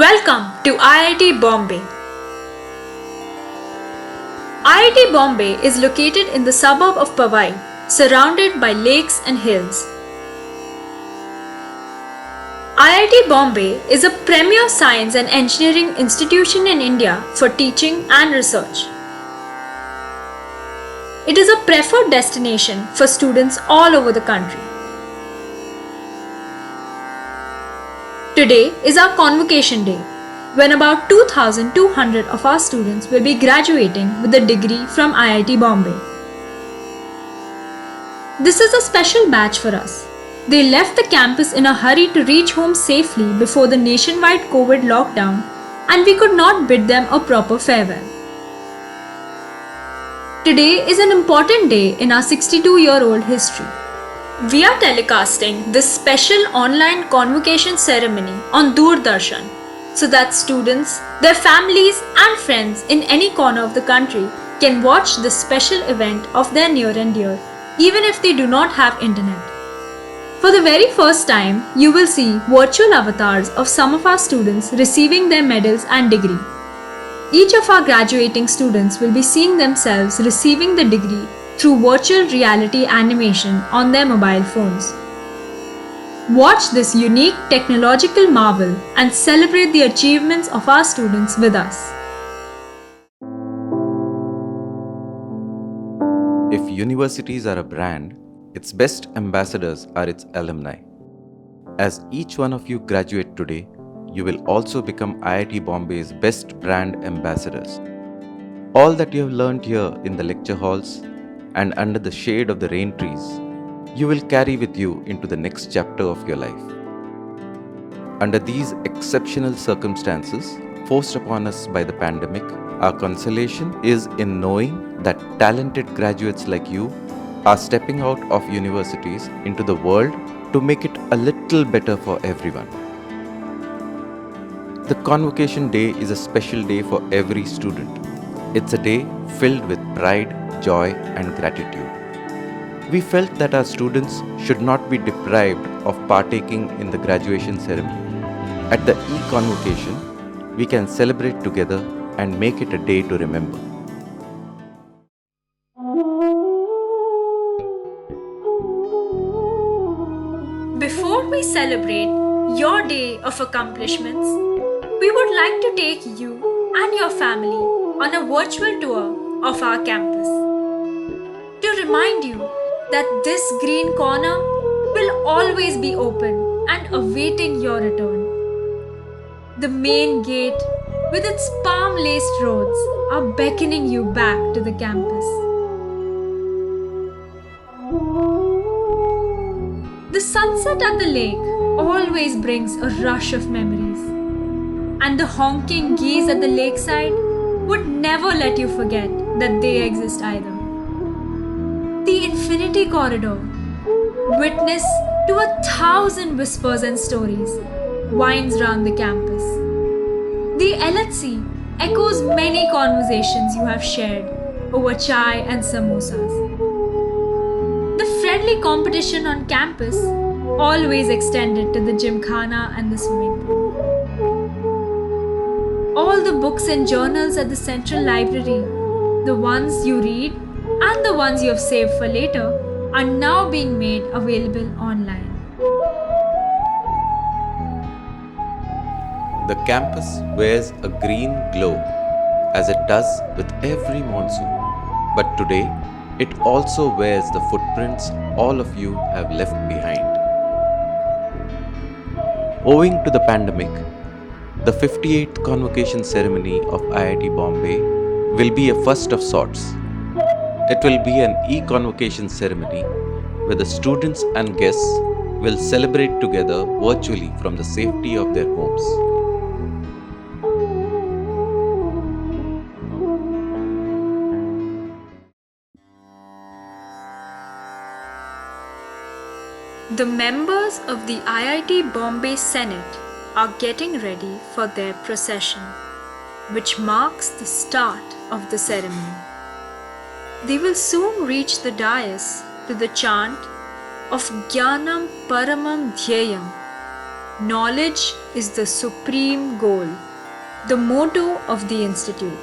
Welcome to IIT Bombay. IIT Bombay is located in the suburb of Powai, surrounded by lakes and hills. IIT Bombay is a premier science and engineering institution in India for teaching and research. It is a preferred destination for students all over the country. Today is our convocation day, when about 2,200 of our students will be graduating with a degree from IIT Bombay. This is a special batch for us. They left the campus in a hurry to reach home safely before the nationwide COVID lockdown, and we could not bid them a proper farewell. Today is an important day in our 62-year-old history. We are telecasting this special online convocation ceremony on Doordarshan so that students, their families and friends in any corner of the country can watch this special event of their near and dear, even if they do not have internet. For the very first time, you will see virtual avatars of some of our students receiving their medals and degree. Each of our graduating students will be seeing themselves receiving the degree through virtual reality animation on their mobile phones. Watch this unique technological marvel and celebrate the achievements of our students with us. If universities are a brand, its best ambassadors are its alumni. As each one of you graduate today, you will also become IIT Bombay's best brand ambassadors. All that you have learned here in the lecture halls and under the shade of the rain trees, you will carry with you into the next chapter of your life. Under these exceptional circumstances forced upon us by the pandemic, our consolation is in knowing that talented graduates like you are stepping out of universities into the world to make it a little better for everyone. The Convocation Day is a special day for every student. It's a day filled with pride, joy, and gratitude. We felt that our students should not be deprived of partaking in the graduation ceremony. At the e-convocation, we can celebrate together and make it a day to remember. Before we celebrate your day of accomplishments, we would like to take you and your family on a virtual tour of our campus. To remind you that this green corner will always be open and awaiting your return. The main gate with its palm-laced roads are beckoning you back to the campus. The sunset at the lake always brings a rush of memories, and the honking geese at the lakeside would never let you forget that they exist either. The Infinity Corridor, witness to 1,000 whispers and stories, winds round the campus. The LHC echoes many conversations you have shared over chai and samosas. The friendly competition on campus always extended to the gymkhana and the swimming pool. All the books and journals at the central library, the ones you read and the ones you have saved for later, are now being made available online. The campus wears a green glow, as it does with every monsoon. But today, it also wears the footprints all of you have left behind. Owing to the pandemic, the 58th convocation ceremony of IIT Bombay will be a first of sorts. It will be an e-convocation ceremony where the students and guests will celebrate together virtually from the safety of their homes. The members of the IIT Bombay Senate are getting ready for their procession, which marks the start of the ceremony. They will soon reach the dais to the chant of Jnanam Paramam Dhyayam, Knowledge is the supreme goal, the motto of the institute.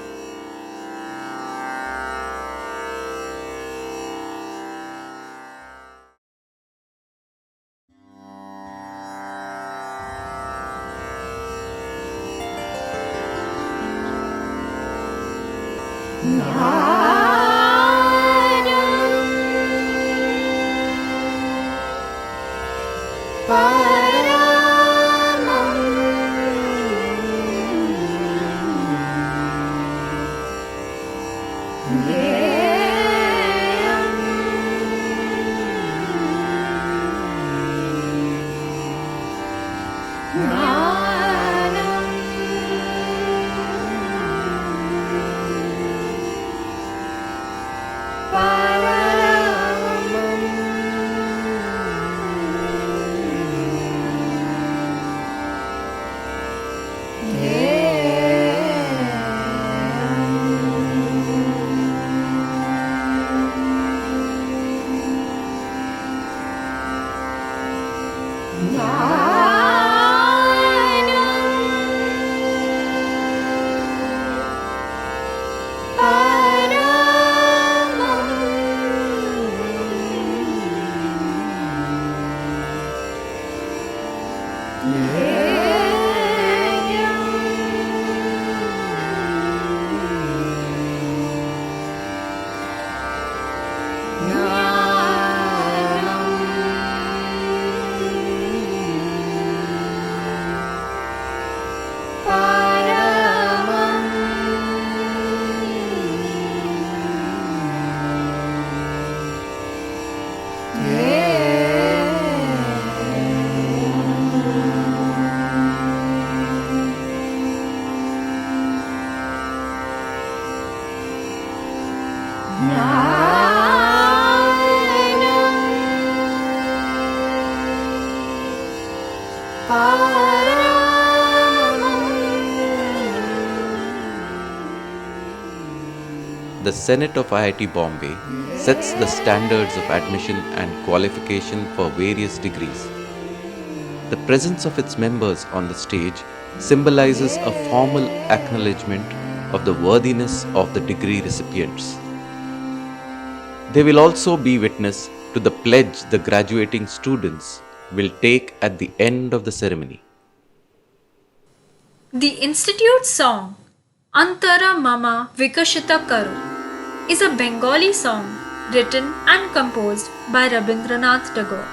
The Senate of IIT Bombay sets the standards of admission and qualification for various degrees. The presence of its members on the stage symbolizes a formal acknowledgement of the worthiness of the degree recipients. They will also be witness to the pledge the graduating students will take at the end of the ceremony. The institute song Antara Mama Vikashita Karo is a Bengali song written and composed by Rabindranath Tagore.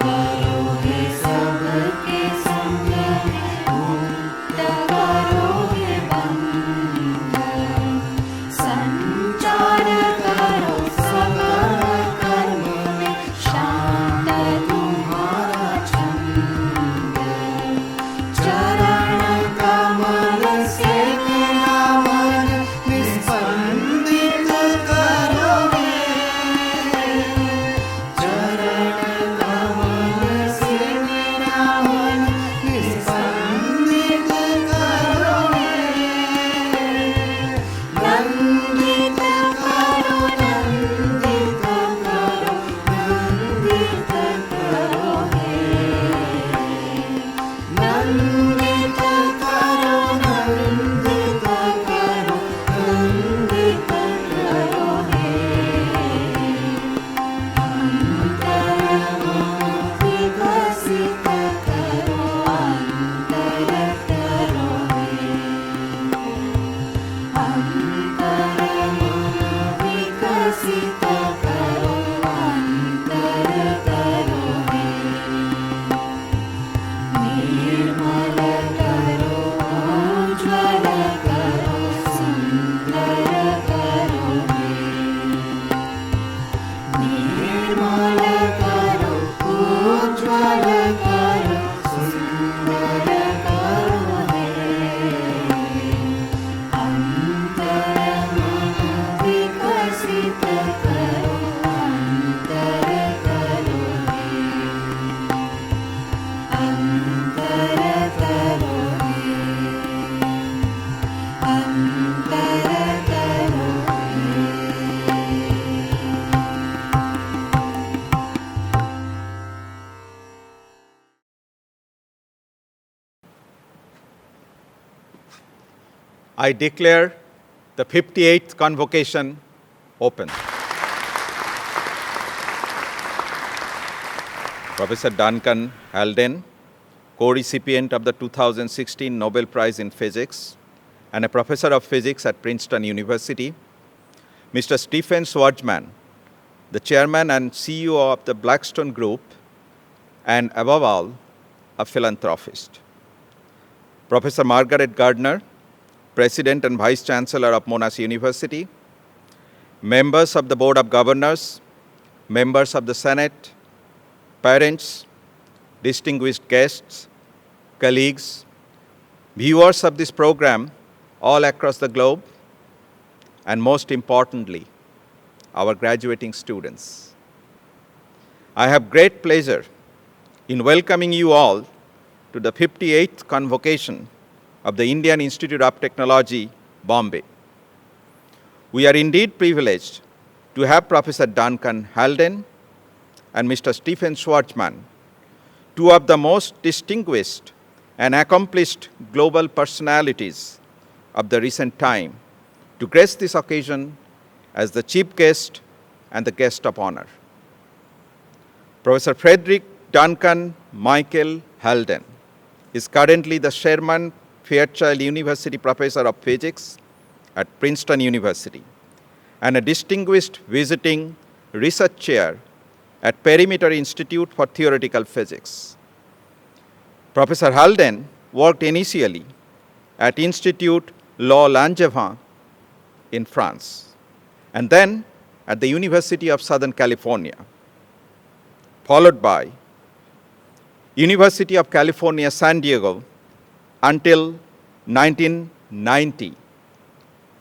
करो हे सबके संग I declare the 58th Convocation open. Professor Duncan Haldane, co-recipient of the 2016 Nobel Prize in Physics and a professor of physics at Princeton University. Mr. Stephen Schwarzman, the chairman and CEO of the Blackstone Group, and above all, a philanthropist. Professor Margaret Gardner, President and Vice Chancellor of Monash University, members of the Board of Governors, members of the Senate, parents, distinguished guests, colleagues, viewers of this program all across the globe, and most importantly, our graduating students. I have great pleasure in welcoming you all to the 58th Convocation of the Indian Institute of Technology, Bombay. We are indeed privileged to have Professor Duncan Haldane and Mr. Stephen Schwarzman, two of the most distinguished and accomplished global personalities of the recent time, to grace this occasion as the chief guest and the guest of honor. Professor Frederick Duncan Michael Haldane is currently the Sherman Fairchild University Professor of Physics at Princeton University and a distinguished visiting research chair at Perimeter Institute for Theoretical Physics. Professor Haldane worked initially at Institut La Langevin in France and then at the University of Southern California, followed by University of California, San Diego, until 1990,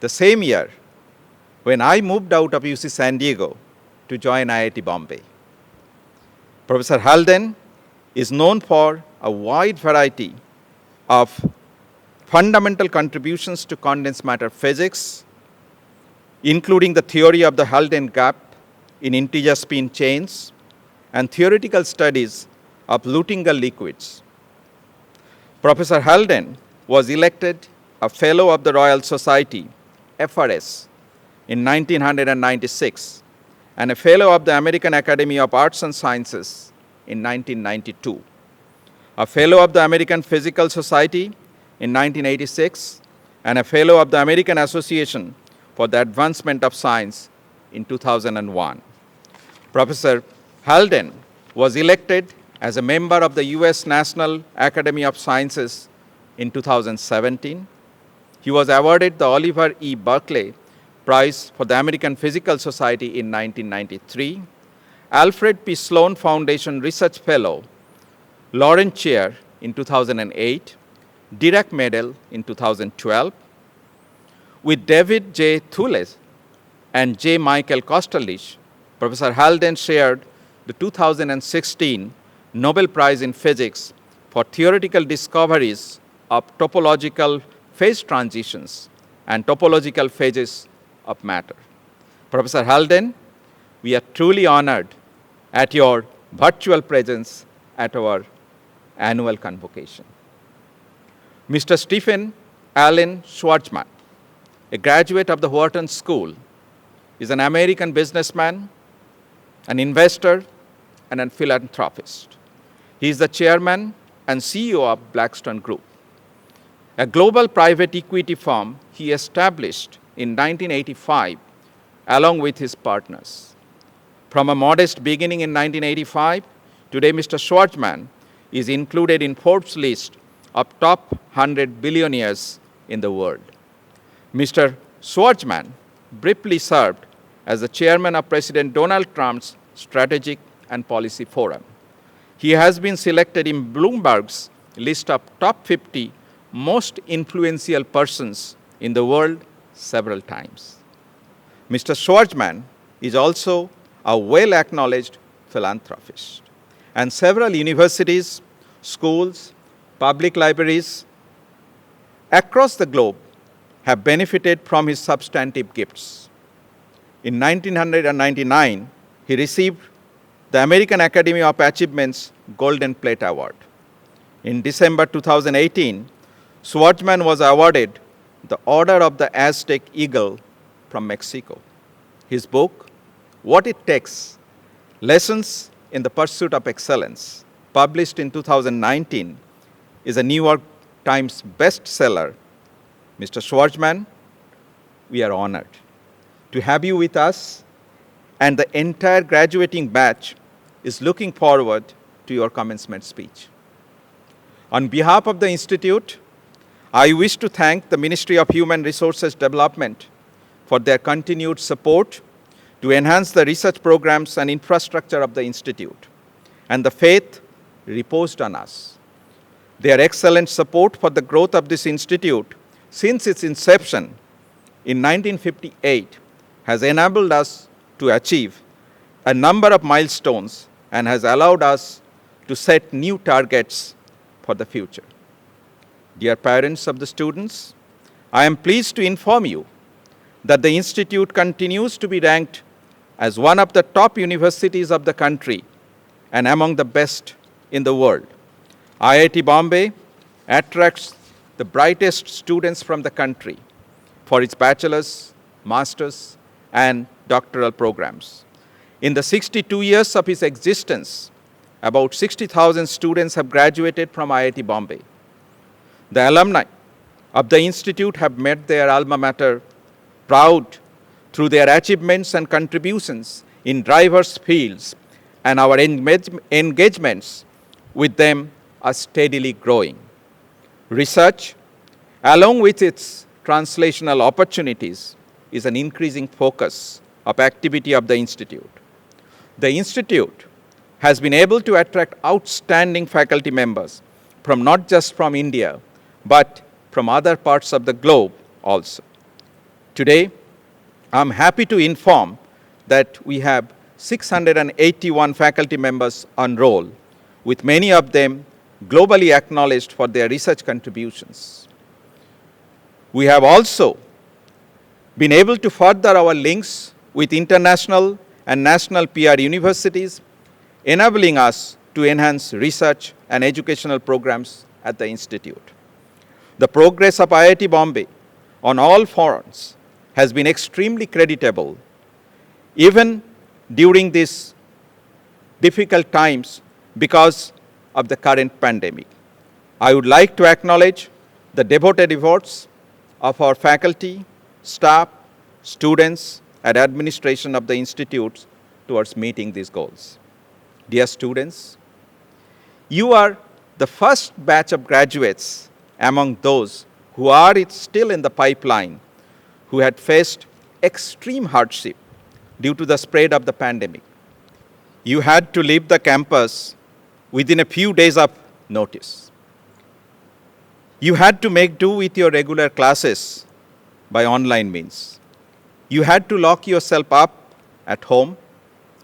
the same year when I moved out of UC San Diego to join IIT Bombay. Professor Haldane is known for a wide variety of fundamental contributions to condensed matter physics, including the theory of the Haldane gap in integer spin chains and theoretical studies of Luttinger liquids. Professor Haldane was elected a Fellow of the Royal Society, FRS, in 1996 and a Fellow of the American Academy of Arts and Sciences in 1992, a Fellow of the American Physical Society in 1986, and a Fellow of the American Association for the Advancement of Science in 2001. Professor Haldane was elected as a member of the US National Academy of Sciences in 2017. He was awarded the Oliver E. Berkeley Prize for the American Physical Society in 1993, Alfred P. Sloan Foundation Research Fellow, Lawrence Chair in 2008, Dirac Medal in 2012. With David J. Thules and J. Michael Kosterlich, Professor Haldane shared the 2016 Nobel Prize in Physics for theoretical discoveries of topological phase transitions and topological phases of matter. Professor Haldane, we are truly honored at your virtual presence at our annual convocation. Mr. Stephen Alan Schwarzman, a graduate of the Wharton School, is an American businessman, an investor, and a philanthropist. He is the chairman and CEO of Blackstone Group, a global private equity firm he established in 1985 along with his partners. From a modest beginning in 1985, today Mr. Schwarzman is included in Forbes' list of top 100 billionaires in the world. Mr. Schwarzman briefly served as the chairman of President Donald Trump's Strategic and Policy Forum. He has been selected in Bloomberg's list of top 50 most influential persons in the world several times. Mr. Schwarzman is also a well-acknowledged philanthropist, and several universities, schools, public libraries across the globe have benefited from his substantive gifts. In 1999, he received the American Academy of Achievements Golden Plate Award. In December 2018, Schwarzman was awarded the Order of the Aztec Eagle from Mexico. His book, What It Takes, Lessons in the Pursuit of Excellence, published in 2019, is a New York Times bestseller. Mr. Schwarzman, we are honored to have you with us, and the entire graduating batch is looking forward to your commencement speech. On behalf of the Institute, I wish to thank the Ministry of Human Resources Development for their continued support to enhance the research programs and infrastructure of the Institute, and the faith reposed on us. Their excellent support for the growth of this institute since its inception in 1958 has enabled us to achieve a number of milestones and has allowed us to set new targets for the future. Dear parents of the students, I am pleased to inform you that the Institute continues to be ranked as one of the top universities of the country and among the best in the world. IIT Bombay attracts the brightest students from the country for its bachelor's, master's, and doctoral programs. In the 62 years of its existence, about 60,000 students have graduated from IIT Bombay. The alumni of the Institute have made their alma mater proud through their achievements and contributions in diverse fields, and our engagements with them are steadily growing. Research, along with its translational opportunities, is an increasing focus of activity of the Institute. The Institute has been able to attract outstanding faculty members from not just from India, but from other parts of the globe also. Today, I'm happy to inform that we have 681 faculty members on roll, with many of them globally acknowledged for their research contributions. We have also been able to further our links with international and national peer universities, enabling us to enhance research and educational programs at the Institute. The progress of IIT Bombay on all fronts has been extremely creditable, even during these difficult times because of the current pandemic. I would like to acknowledge the devoted efforts of our faculty, staff, students, and administration of the institutes towards meeting these goals. Dear students, you are the first batch of graduates among those who are still in the pipeline who had faced extreme hardship due to the spread of the pandemic. You had to leave the campus within a few days of notice. You had to make do with your regular classes by online means. You had to lock yourself up at home,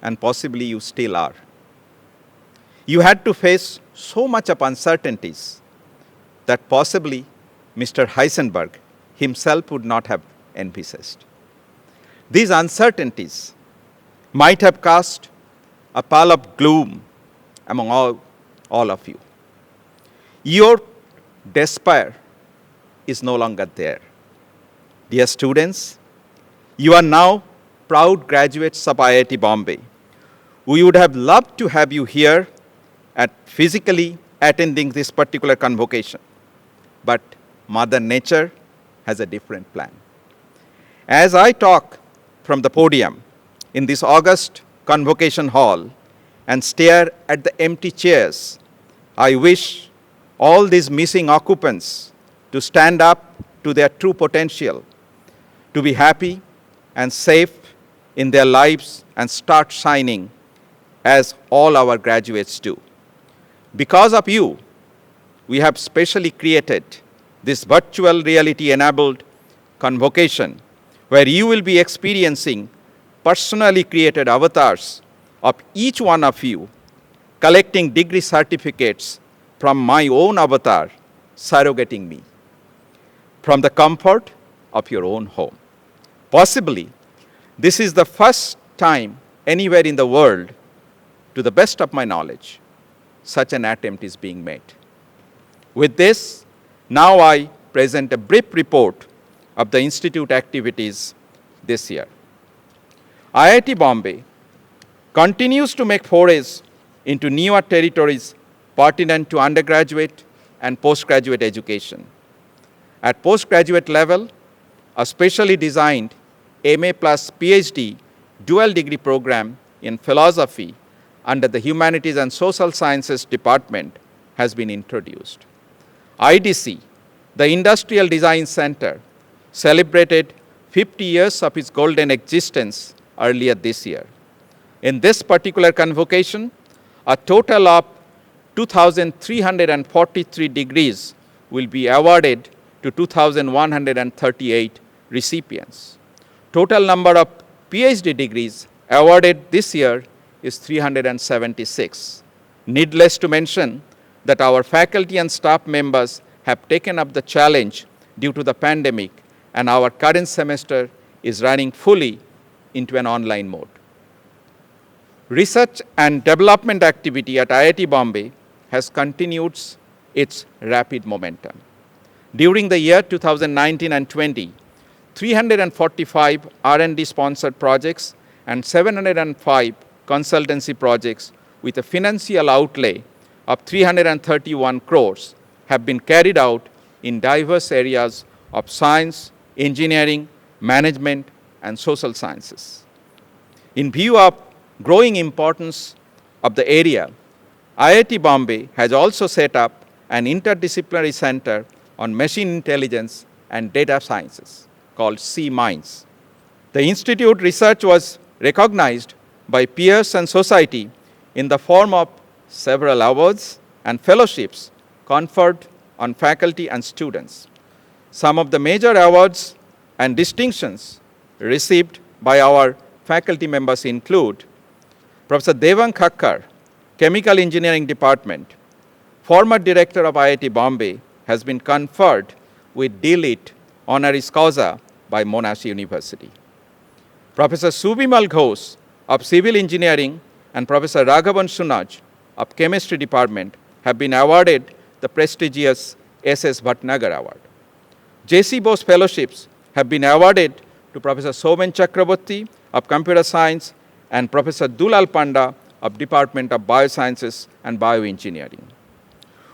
and possibly you still are. You had to face so much of uncertainties that possibly Mr. Heisenberg himself would not have envisaged. These uncertainties might have cast a pall of gloom among all of you. Your despair is no longer there. Dear students, you are now proud graduates of IIT Bombay. We would have loved to have you here at physically attending this particular convocation, but Mother Nature has a different plan. As I talk from the podium in this August convocation hall and stare at the empty chairs, I wish all these missing occupants to stand up to their true potential, to be happy and safe in their lives and start shining as all our graduates do. Because of you, we have specially created this virtual reality-enabled convocation where you will be experiencing personally created avatars of each one of you, collecting degree certificates from my own avatar, surrogating me, from the comfort of your own home. Possibly, this is the first time anywhere in the world, to the best of my knowledge, such an attempt is being made. With this, now I present a brief report of the Institute activities this year. IIT Bombay continues to make forays into newer territories pertinent to undergraduate and postgraduate education. At postgraduate level, a specially designed MA plus PhD dual degree program in philosophy under the Humanities and Social Sciences Department has been introduced. IDC, the Industrial Design Center, celebrated 50 years of its golden existence earlier this year. In this particular convocation, a total of 2,343 degrees will be awarded to 2,138 recipients. Total number of PhD degrees awarded this year is 376. Needless to mention that our faculty and staff members have taken up the challenge due to the pandemic, and our current semester is running fully into an online mode. Research and development activity at IIT Bombay has continued its rapid momentum. During the year 2019 and 20, 345 R&D sponsored projects and 705 consultancy projects with a financial outlay of 331 crores have been carried out in diverse areas of science, engineering, management, and social sciences. In view of growing importance of the area, IIT Bombay has also set up an interdisciplinary center on machine intelligence and data sciences called C-Minds. The institute research was recognized by peers and society in the form of several awards and fellowships conferred on faculty and students. Some of the major awards and distinctions received by our faculty members include Professor Devang Khakkar, Chemical Engineering Department, former director of IIT Bombay, has been conferred with D.Litt. Honoris Causa by Monash University. Professor Subimal Ghosh of Civil Engineering and Professor Raghavan Sunaj of Chemistry Department have been awarded the prestigious S.S. Bhatnagar Award. J.C. Bose Fellowships have been awarded to Professor Somen Chakraborty of Computer Science and Professor Dulal Panda of Department of Biosciences and Bioengineering.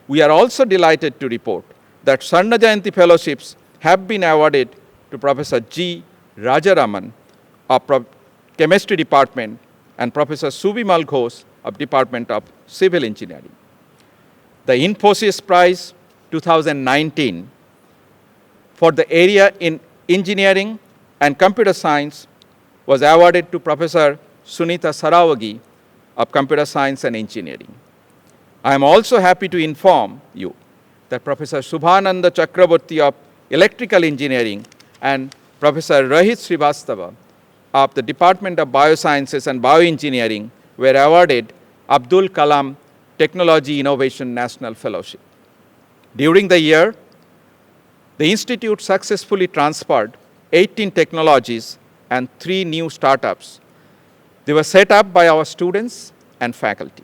We are also delighted to report that Sarna Jayanti Fellowships have been awarded to Professor G. Rajaraman of Chemistry Department and Professor Subimal Ghosh of Department of Civil Engineering. The Infosys Prize 2019 for the area in engineering and computer science was awarded to Professor Sunita Sarawagi of Computer Science and Engineering. I am also happy to inform you that Professor Subhananda Chakraborty of Electrical Engineering and Professor Rahit Srivastava of the Department of Biosciences and Bioengineering were awarded Abdul Kalam Technology Innovation National Fellowship. During the year, the Institute successfully transferred 18 technologies and 3 new startups. They were set up by our students and faculty.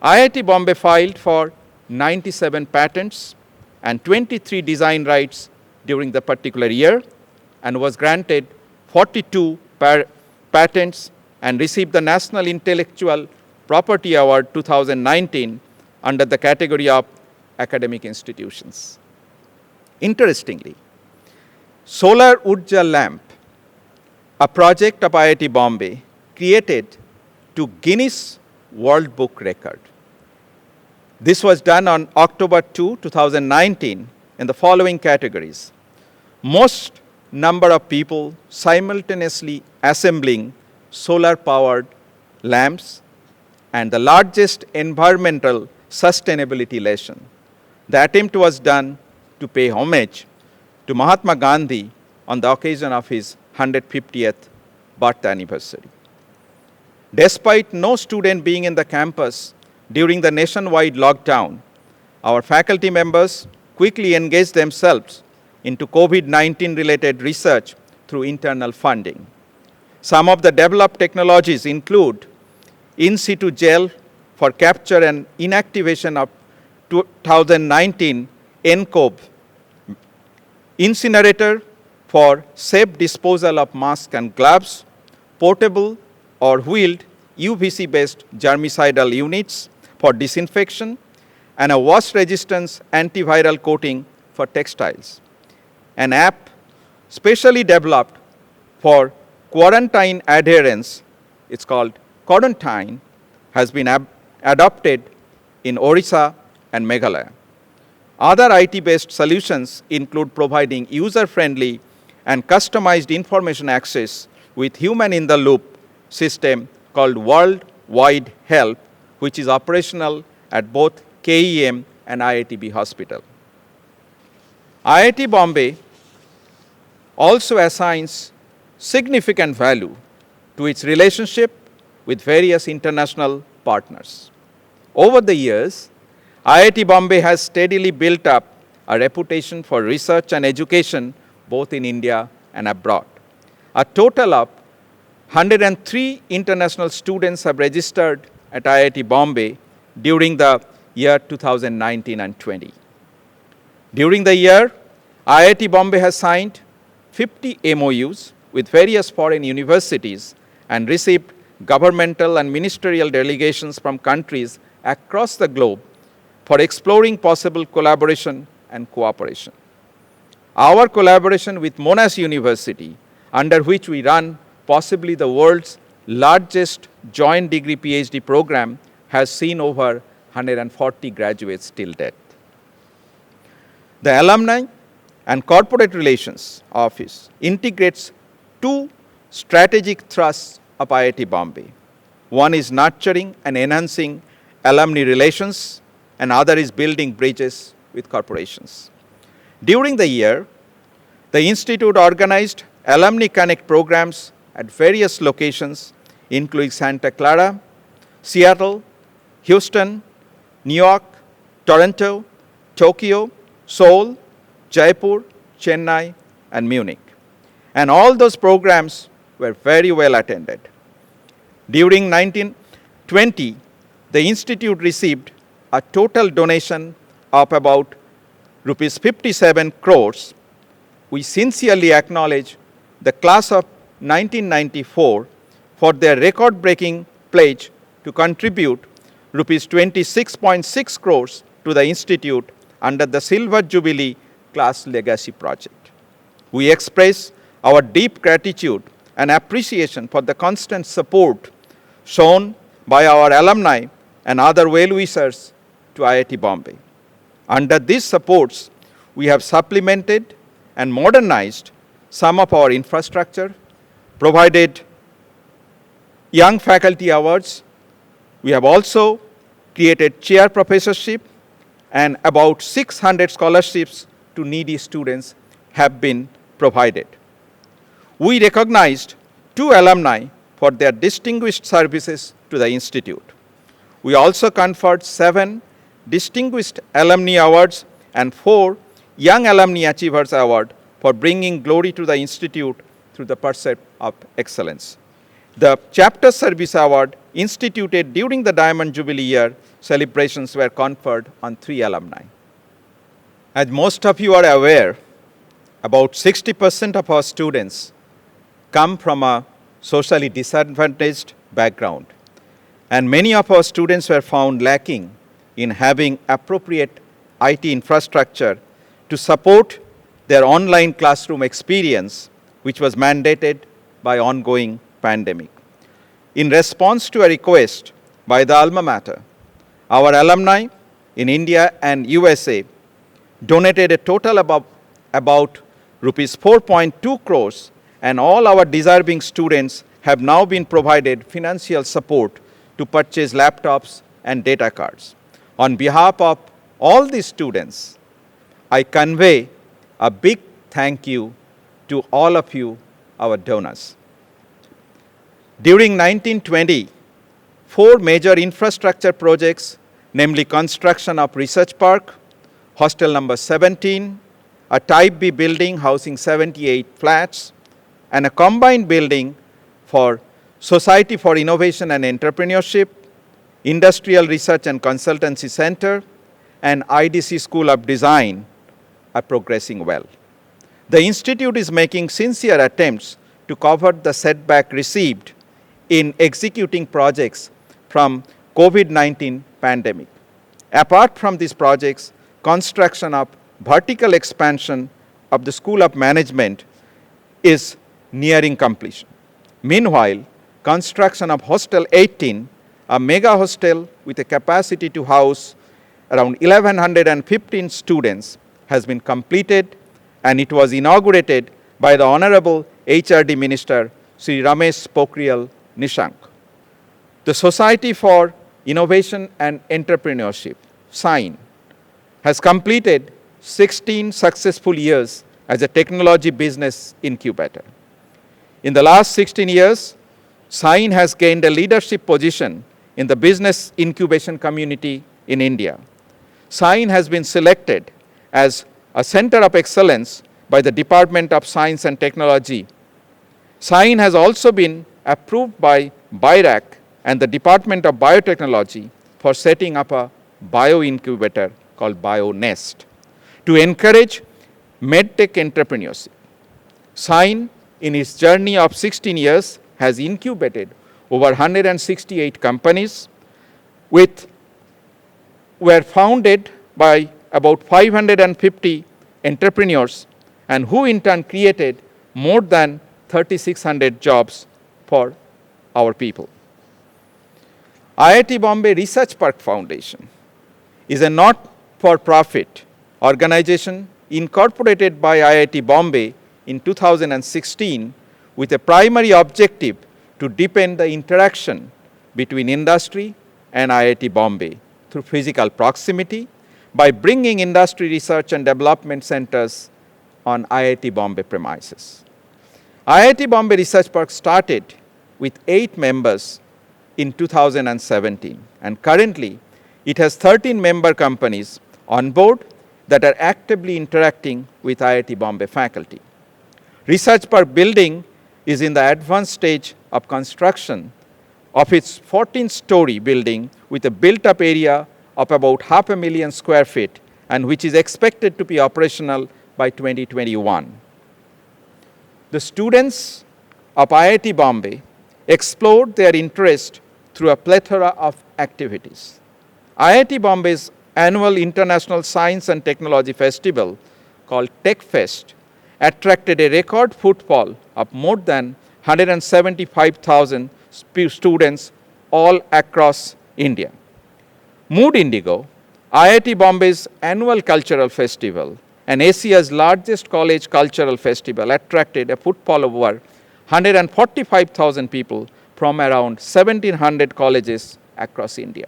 IIT Bombay filed for 97 patents and 23 design rights during the particular year and was granted 42 patents and received the National Intellectual Property Award 2019 under the category of academic institutions. Interestingly, Solar Urja Lamp, a project of IIT Bombay, created to Guinness World Book record. This was done on October 2, 2019 in the following categories. Most number of people simultaneously assembling solar-powered lamps, and the largest environmental sustainability lesson. The attempt was done to pay homage to Mahatma Gandhi on the occasion of his 150th birth anniversary. Despite no student being in the campus during the nationwide lockdown, our faculty members quickly engaged themselves into COVID-19 related research through internal funding. Some of the developed technologies include in situ gel for capture and inactivation of 2019 NCOV, incinerator for safe disposal of masks and gloves, portable or wheeled UVC-based germicidal units for disinfection, and a wash resistance antiviral coating for textiles. An app specially developed for quarantine adherence, it's called Quarantine, has been adopted in Orissa and Meghalaya. Other IT-based solutions include providing user-friendly and customized information access with human-in-the-loop system called Worldwide Help, which is operational at both KEM and IITB Hospital. IIT Bombay also assigns significant value to its relationship with various international partners. Over the years, IIT Bombay has steadily built up a reputation for research and education both in India and abroad. A total of 103 international students have registered at IIT Bombay during the year 2019 and 20. During the year, IIT Bombay has signed 50 MOUs with various foreign universities and received governmental and ministerial delegations from countries across the globe for exploring possible collaboration and cooperation. Our collaboration with Monash University, under which we run possibly the world's largest joint degree PhD program, has seen over 140 graduates till date. The Alumni and Corporate Relations Office integrates two strategic thrusts of IIT Bombay. One is nurturing and enhancing alumni relations, and other is building bridges with corporations. During the year, the Institute organized Alumni Connect programs at various locations, including Santa Clara, Seattle, Houston, New York, Toronto, Tokyo, Seoul, Jaipur, Chennai, and Munich. And all those programs were very well attended. During 1920, the Institute received a total donation of about rupees 57 crores. We sincerely acknowledge the class of 1994 for their record-breaking pledge to contribute rupees 26.6 crores to the Institute under the Silver Jubilee Class Legacy Project. We express our deep gratitude and appreciation for the constant support shown by our alumni and other well-wishers to IIT Bombay. Under these supports, we have supplemented and modernized some of our infrastructure, provided young faculty awards. We have also created chair professorship, and about 600 scholarships to needy students have been provided. We recognized 2 alumni for their distinguished services to the Institute. We also conferred 7 Distinguished Alumni Awards and 4 Young Alumni Achievers Award for bringing glory to the Institute through the pursuit of excellence. The Chapter Service Award instituted during the Diamond Jubilee year celebrations were conferred on 3 alumni. As most of you are aware, about 60% of our students come from a socially disadvantaged background, and many of our students were found lacking in having appropriate IT infrastructure to support their online classroom experience, which was mandated by ongoing pandemic. In response to a request by the alma mater, our alumni in India and USA donated a total of about rupees 4.2 crores, and all our deserving students have now been provided financial support to purchase laptops and data cards. On behalf of all these students, I convey a big thank you to all of you, our donors. During 1920, 4 major infrastructure projects, namely construction of Research Park, hostel number 17, a Type B building housing 78 flats, and a combined building for Society for Innovation and Entrepreneurship, Industrial Research and Consultancy Center, and IDC School of Design are progressing well. The Institute is making sincere attempts to cover the setback received in executing projects from COVID-19 pandemic. Apart from these projects, construction of vertical expansion of the School of Management is nearing completion. Meanwhile, construction of Hostel 18, a mega hostel with a capacity to house around 1,115 students, has been completed, and it was inaugurated by the Honorable HRD Minister, Sri Ramesh Pokhriyal Nishank. The Society for Innovation and Entrepreneurship, SINE, has completed 16 successful years as a technology business incubator. In the last 16 years, SINE has gained a leadership position in the business incubation community in India. SINE has been selected as a center of excellence by the Department of Science and Technology. SINE has also been approved by BIRAC and the Department of Biotechnology for setting up a bio-incubator called BioNest to encourage medtech entrepreneurship. SINE, in its journey of 16 years, has incubated over 168 companies, were founded by about 550 entrepreneurs, and who in turn created more than 3,600 jobs for our people. IIT Bombay Research Park Foundation is a not-for-profit organization incorporated by IIT Bombay in 2016 with a primary objective to deepen the interaction between industry and IIT Bombay through physical proximity by bringing industry research and development centers on IIT Bombay premises. IIT Bombay Research Park started with 8 members in 2017, and currently it has 13 member companies on board that are actively interacting with IIT Bombay faculty. Research Park building is in the advanced stage of construction of its 14-story building with a built-up area of about 500,000 square feet, and which is expected to be operational by 2021. The students of IIT Bombay explored their interest through a plethora of activities. IIT Bombay's annual International Science and Technology Festival, called TechFest, attracted a record footfall of more than 175,000 students all across India. Mood Indigo, IIT Bombay's annual cultural festival and Asia's largest college cultural festival, attracted a footfall of over 145,000 people from around 1,700 colleges across India.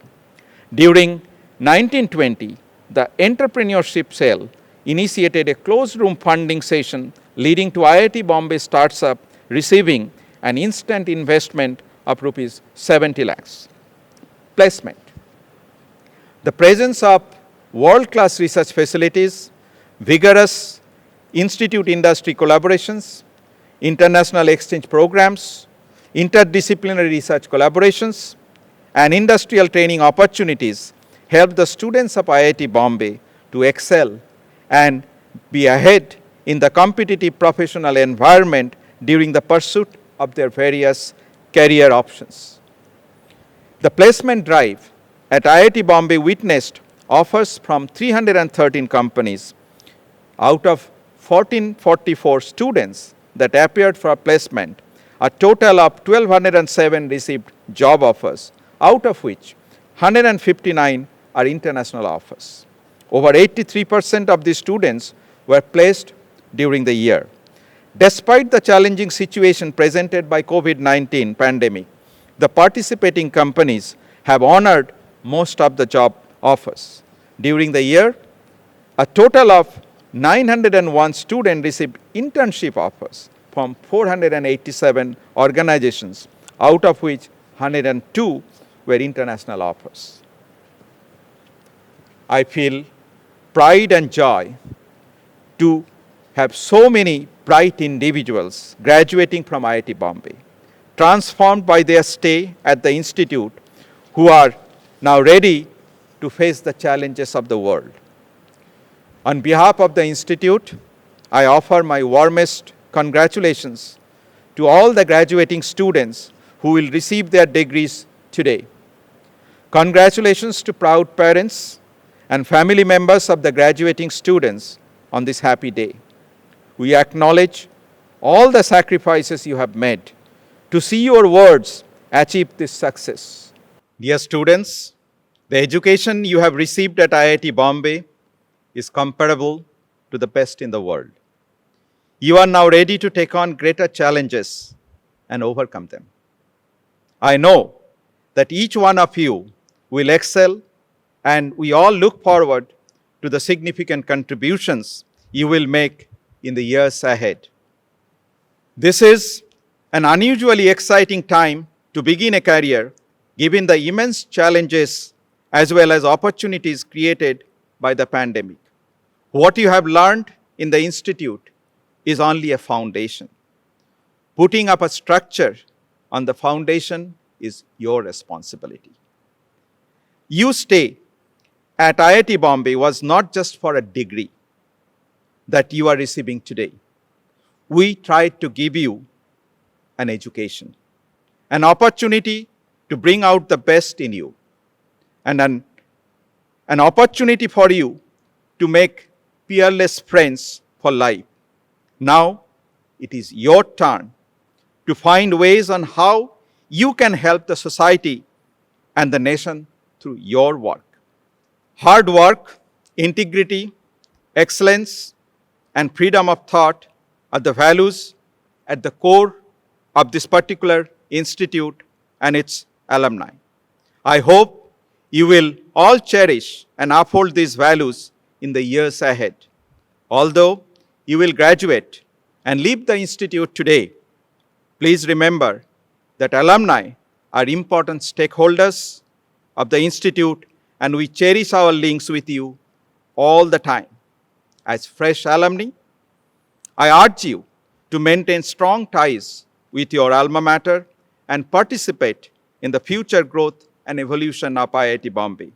During 1920, the entrepreneurship cell initiated a closed-room funding session leading to IIT Bombay Startup receiving an instant investment of rupees 70 lakhs. Placement. The presence of world-class research facilities, vigorous institute-industry collaborations, international exchange programs, interdisciplinary research collaborations, and industrial training opportunities help the students of IIT Bombay to excel and be ahead in the competitive professional environment during the pursuit of their various career options. The placement drive at IIT Bombay witnessed offers from 313 companies. Out of 1,444 students that appeared for placement, a total of 1,207 received job offers, out of which 159 are international offers. Over 83% of the students were placed during the year. Despite the challenging situation presented by COVID-19 pandemic, the participating companies have honored most of the job offers. During the year, a total of 901 students received internship offers from 487 organizations, out of which 102 were international offers. I feel pride and joy to have so many bright individuals graduating from IIT Bombay, transformed by their stay at the institute, who are now ready to face the challenges of the world. On behalf of the institute, I offer my warmest congratulations to all the graduating students who will receive their degrees today. Congratulations to proud parents and family members of the graduating students on this happy day. We acknowledge all the sacrifices you have made to see your words achieve this success. Dear students, the education you have received at IIT Bombay is comparable to the best in the world. You are now ready to take on greater challenges and overcome them. I know that each one of you will excel, and we all look forward to the significant contributions you will make in the years ahead. This is an unusually exciting time to begin a career, given the immense challenges as well as opportunities created by the pandemic. What you have learned in the institute is only a foundation. Putting up a structure on the foundation is your responsibility. You stay at IIT Bombay was not just for a degree that you are receiving today. We tried to give you an education, an opportunity to bring out the best in you, and an opportunity for you to make peerless friends for life. Now it is your turn to find ways on how you can help the society and the nation through your work. Hard work, integrity, excellence, and freedom of thought are the values at the core of this particular institute and its alumni. I hope you will all cherish and uphold these values in the years ahead. Although you will graduate and leave the institute today, please remember that alumni are important stakeholders of the institute, and we cherish our links with you all the time. As fresh alumni, I urge you to maintain strong ties with your alma mater and participate in the future growth and evolution of IIT Bombay.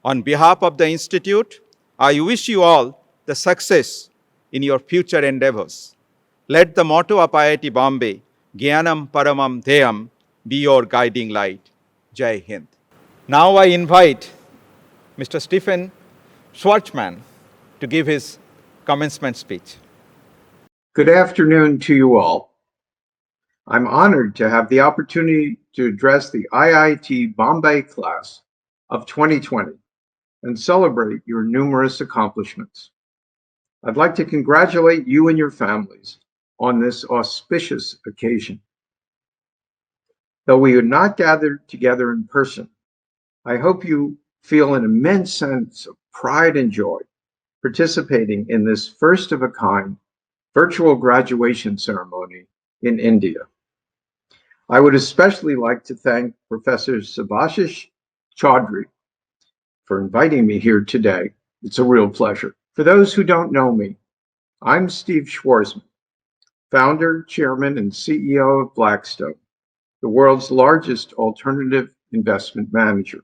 On behalf of the institute, I wish you all the success in your future endeavors. Let the motto of IIT Bombay, Gyanam Paramam Dheyam, be your guiding light. Jai Hind. Now I invite Mr. Stephen Schwarzman to give his commencement speech. Good afternoon to you all. I'm honored to have the opportunity to address the IIT Bombay class of 2020 and celebrate your numerous accomplishments. I'd like to congratulate you and your families on this auspicious occasion. Though we are not gathered together in person, I hope you feel an immense sense of pride and joy participating in this first-of-a-kind virtual graduation ceremony in India. I would especially like to thank Professor Subhashish Chaudhry for inviting me here today. It's a real pleasure. For those who don't know me, I'm Steve Schwarzman, founder, chairman, and CEO of Blackstone, the world's largest alternative investment manager.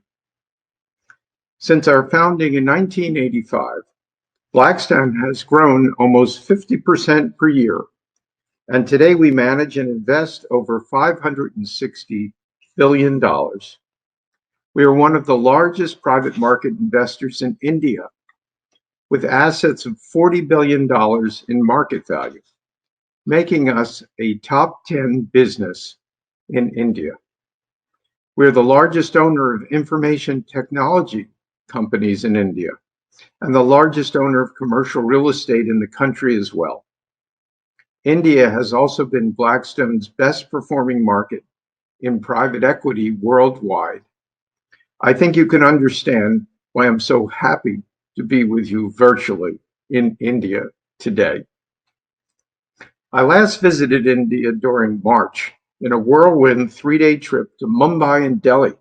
Since our founding in 1985, Blackstone has grown almost 50% per year, and today we manage and invest over $560 billion. We are one of the largest private market investors in India, with assets of $40 billion in market value, making us a top 10 business in India. We are the largest owner of information technology companies in India and the largest owner of commercial real estate in the country as well. India has also been Blackstone's best performing market in private equity worldwide. I think you can understand why I'm so happy to be with you virtually in India today. I last visited India during March in a whirlwind 3-day trip to Mumbai and Delhi.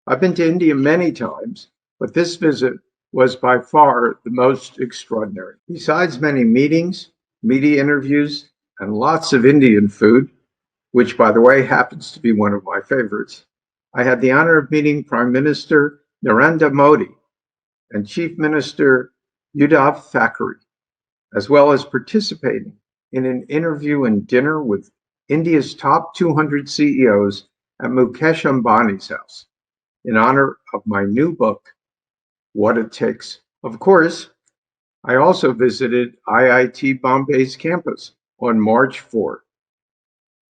I've been to India many times, but this visit was by far the most extraordinary. Besides many meetings, media interviews, and lots of Indian food, which, by the way, happens to be one of my favorites, I had the honor of meeting Prime Minister Narendra Modi and Chief Minister Uddhav Thackeray, as well as participating in an interview and dinner with India's top 200 CEOs at Mukesh Ambani's house in honor of my new book, What It Takes. Of course, I also visited IIT Bombay's campus on March 4,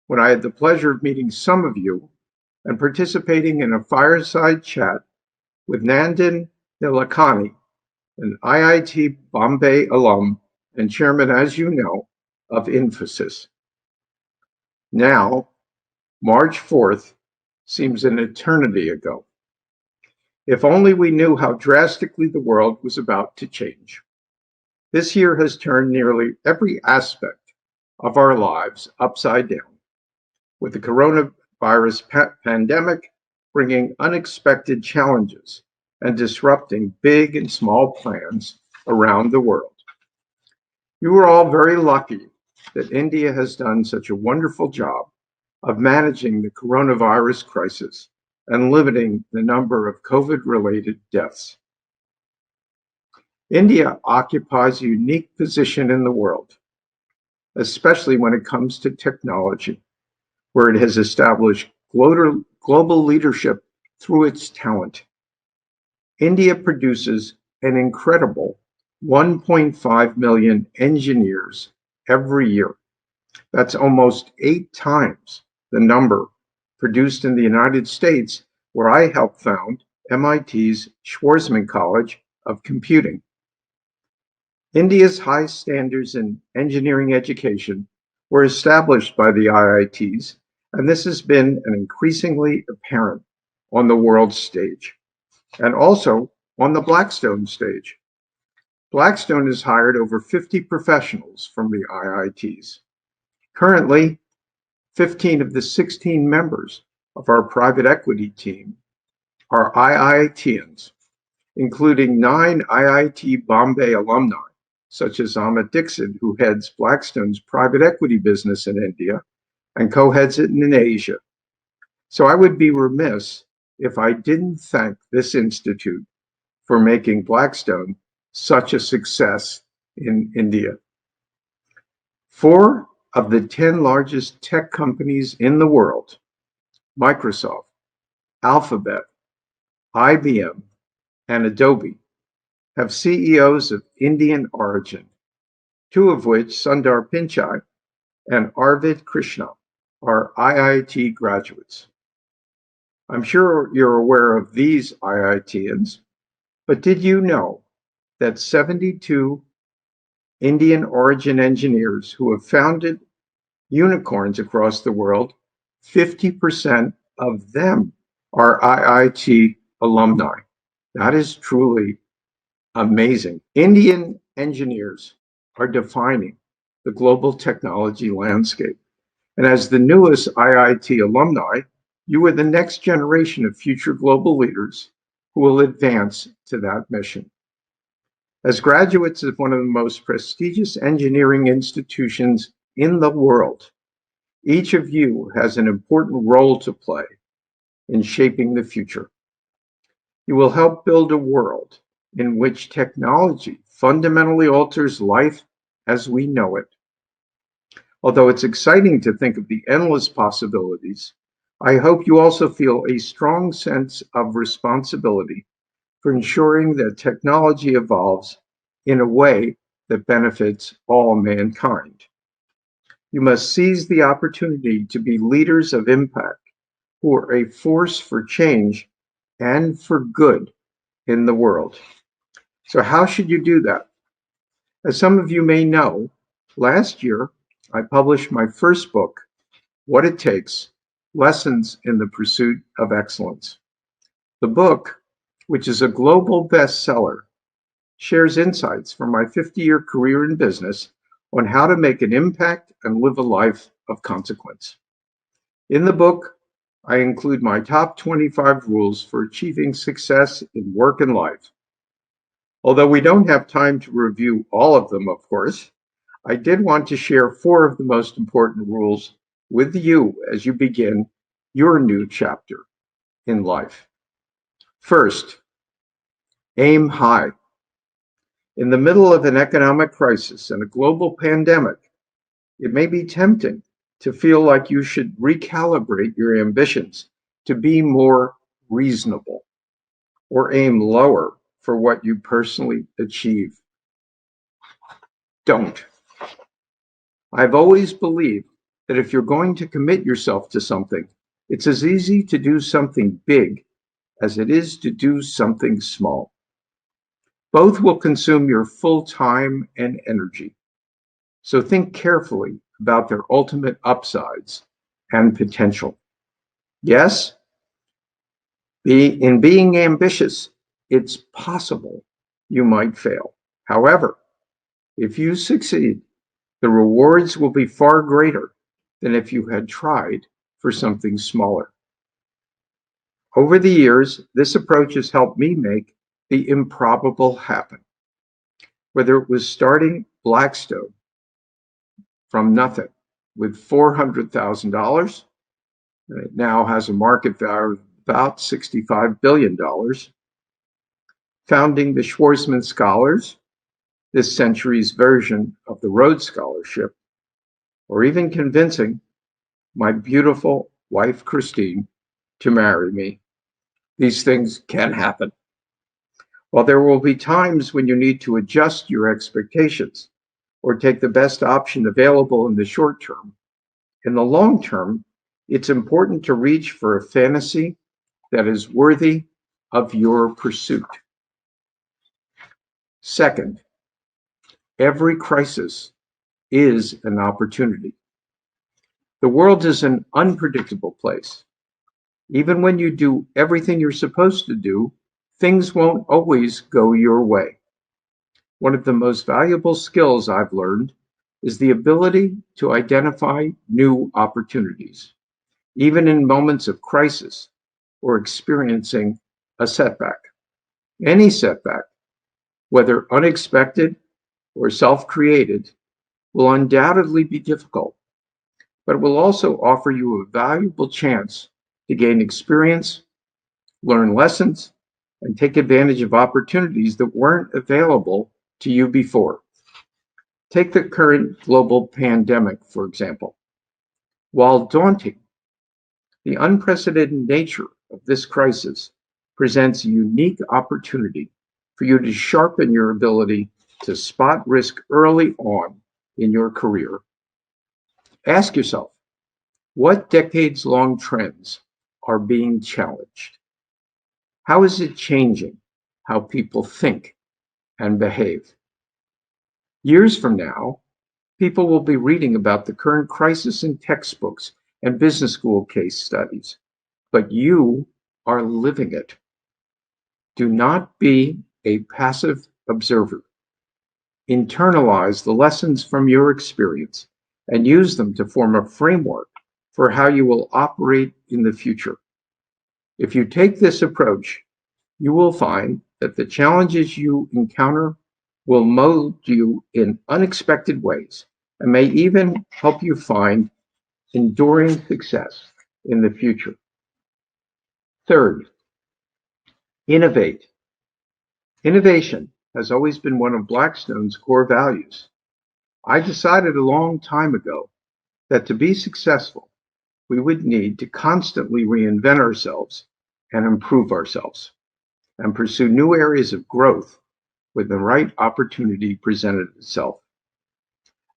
when I had the pleasure of meeting some of you and participating in a fireside chat with Nandan Nilekani, an IIT Bombay alum and chairman, as you know, of Infosys. Now, March 4th seems an eternity ago. If only we knew how drastically the world was about to change. This year has turned nearly every aspect of our lives upside down, with the coronavirus pandemic bringing unexpected challenges and disrupting big and small plans around the world. You are all very lucky that India has done such a wonderful job of managing the coronavirus crisis and limiting the number of COVID-related deaths. India occupies a unique position in the world, especially when it comes to technology, where it has established global leadership through its talent. India produces an incredible 1.5 million engineers every year. That's almost 8 times the number produced in the United States, where I helped found MIT's Schwarzman College of Computing. India's high standards in engineering education were established by the IITs, and this has been an increasingly apparent on the world stage, and also on the Blackstone stage. Blackstone has hired over 50 professionals from the IITs. Currently, 15 of the 16 members of our private equity team are IITians, including 9 IIT Bombay alumni, such as Amit Dixit, who heads Blackstone's private equity business in India and co-heads it in Asia. So I would be remiss if I didn't thank this institute for making Blackstone such a success in India. 4 of the 10 largest tech companies in the world, Microsoft, Alphabet, IBM, and Adobe, have CEOs of Indian origin, 2 of which, Sundar Pichai and Arvind Krishna, are IIT graduates. I'm sure you're aware of these IITians, but did you know that 72 Indian origin engineers who have founded unicorns across the world, 50% of them are IIT alumni? That is truly amazing. Indian engineers are defining the global technology landscape. And as the newest IIT alumni, you are the next generation of future global leaders who will advance to that mission. As graduates of one of the most prestigious engineering institutions in the world, each of you has an important role to play in shaping the future. You will help build a world in which technology fundamentally alters life as we know it. Although it's exciting to think of the endless possibilities, I hope you also feel a strong sense of responsibility for ensuring that technology evolves in a way that benefits all mankind. You must seize the opportunity to be leaders of impact who are a force for change and for good in the world. So how should you do that? As some of you may know, last year I published my first book, What It Takes: Lessons in the Pursuit of Excellence. The book, which is a global bestseller, shares insights from my 50-year career in business on how to make an impact and live a life of consequence. In the book, I include my top 25 rules for achieving success in work and life. Although we don't have time to review all of them, of course, I did want to share 4 of the most important rules with you as you begin your new chapter in life. First, aim high. In the middle of an economic crisis and a global pandemic, it may be tempting to feel like you should recalibrate your ambitions to be more reasonable or aim lower for what you personally achieve. Don't. I've always believed that if you're going to commit yourself to something, it's as easy to do something big as it is to do something small. Both will consume your full time and energy. So think carefully about their ultimate upsides and potential. Yes, in being ambitious, it's possible you might fail. However, if you succeed, the rewards will be far greater than if you had tried for something smaller. Over the years, this approach has helped me make the improbable happen. Whether it was starting Blackstone from nothing with $400,000, it now has a market value of about $65 billion, founding the Schwarzman Scholars, this century's version of the Rhodes Scholarship, or even convincing my beautiful wife, Christine, to marry me. These things can happen. While there will be times when you need to adjust your expectations or take the best option available in the short term, in the long term, it's important to reach for a fantasy that is worthy of your pursuit. Second, every crisis is an opportunity. The world is an unpredictable place. Even when you do everything you're supposed to do, things won't always go your way. One of the most valuable skills I've learned is the ability to identify new opportunities, even in moments of crisis or experiencing a setback. Any setback, whether unexpected or self-created, will undoubtedly be difficult, but it will also offer you a valuable chance to gain experience, learn lessons, and take advantage of opportunities that weren't available to you before. Take the current global pandemic, for example. While daunting, the unprecedented nature of this crisis presents a unique opportunity for you to sharpen your ability to spot risk early on in your career. Ask yourself, what decades-long trends are being challenged? How is it changing how people think and behave? Years from now, people will be reading about the current crisis in textbooks and business school case studies, but you are living it. Do not be a passive observer. Internalize the lessons from your experience and use them to form a framework for how you will operate in the future. If you take this approach, you will find that the challenges you encounter will mold you in unexpected ways and may even help you find enduring success in the future. Third, innovate. Innovation has always been one of Blackstone's core values. I decided a long time ago that to be successful, we would need to constantly reinvent ourselves and improve ourselves and pursue new areas of growth when the right opportunity presented itself.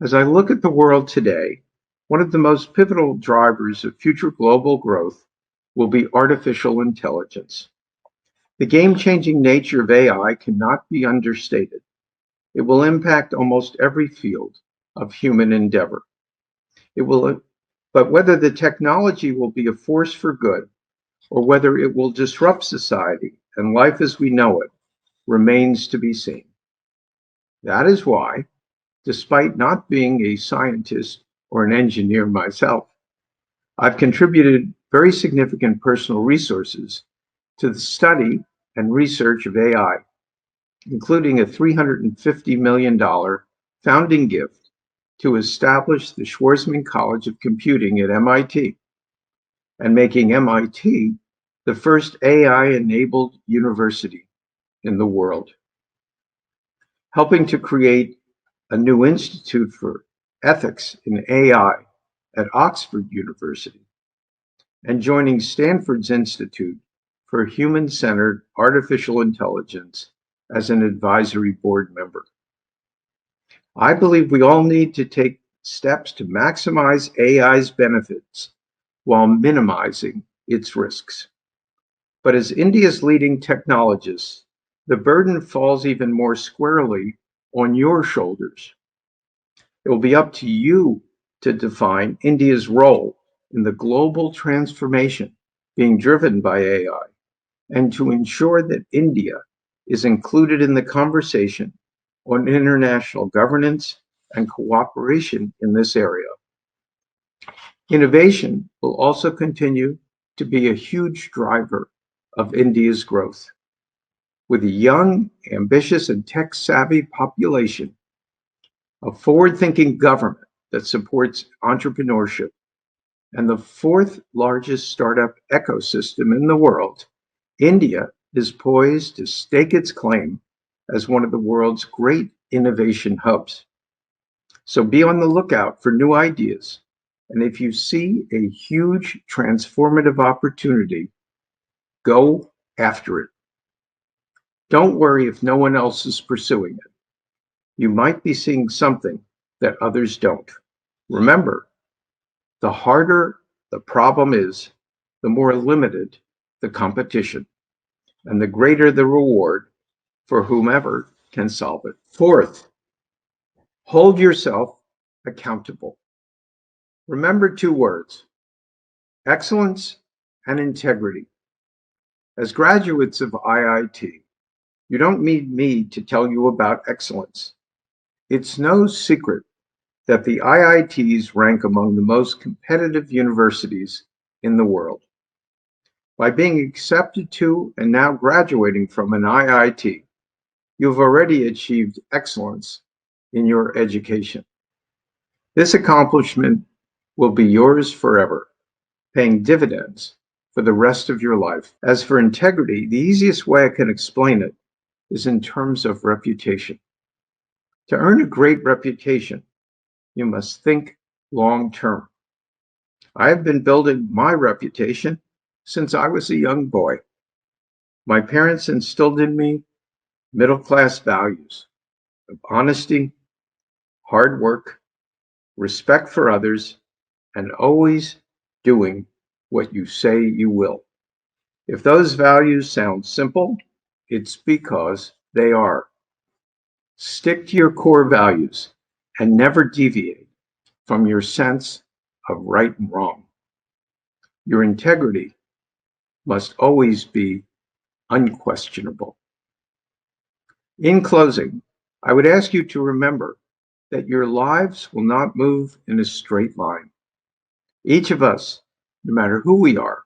As I look at the world today, one of the most pivotal drivers of future global growth will be artificial intelligence. The game-changing nature of AI cannot be understated. It will impact almost every field of human endeavor. But whether the technology will be a force for good or whether it will disrupt society and life as we know it remains to be seen. That is why, despite not being a scientist or an engineer myself, I've contributed very significant personal resources to the study and research of AI, including a $350 million founding gift to establish the Schwarzman College of Computing at MIT, and making MIT the first AI-enabled university in the world, helping to create a new Institute for Ethics in AI at Oxford University, and joining Stanford's Institute for Human-Centered Artificial Intelligence as an advisory board member. I believe we all need to take steps to maximize AI's benefits while minimizing its risks. But as India's leading technologists, the burden falls even more squarely on your shoulders. It will be up to you to define India's role in the global transformation being driven by AI, and to ensure that India is included in the conversation on international governance and cooperation in this area. Innovation will also continue to be a huge driver of India's growth. With a young, ambitious, and tech-savvy population, a forward-thinking government that supports entrepreneurship, and the fourth largest startup ecosystem in the world, India is poised to stake its claim as one of the world's great innovation hubs. So be on the lookout for new ideas, and if you see a huge transformative opportunity, go after it. Don't worry if no one else is pursuing it. You might be seeing something that others don't. Remember, the harder the problem is, the more limited the competition, and the greater the reward for whomever can solve it. Fourth, hold yourself accountable. Remember two words: excellence and integrity. As graduates of IIT, you don't need me to tell you about excellence. It's no secret that the IITs rank among the most competitive universities in the world. By being accepted to and now graduating from an IIT, you've already achieved excellence in your education. This accomplishment will be yours forever, paying dividends for the rest of your life. As for integrity, the easiest way I can explain it is in terms of reputation. To earn a great reputation, you must think long term. I have been building my reputation since I was a young boy. My parents instilled in me middle-class values of honesty, hard work, respect for others, and always doing what you say you will. If those values sound simple, it's because they are. Stick to your core values and never deviate from your sense of right and wrong. Your integrity must always be unquestionable. In closing, I would ask you to remember that your lives will not move in a straight line. Each of us, no matter who we are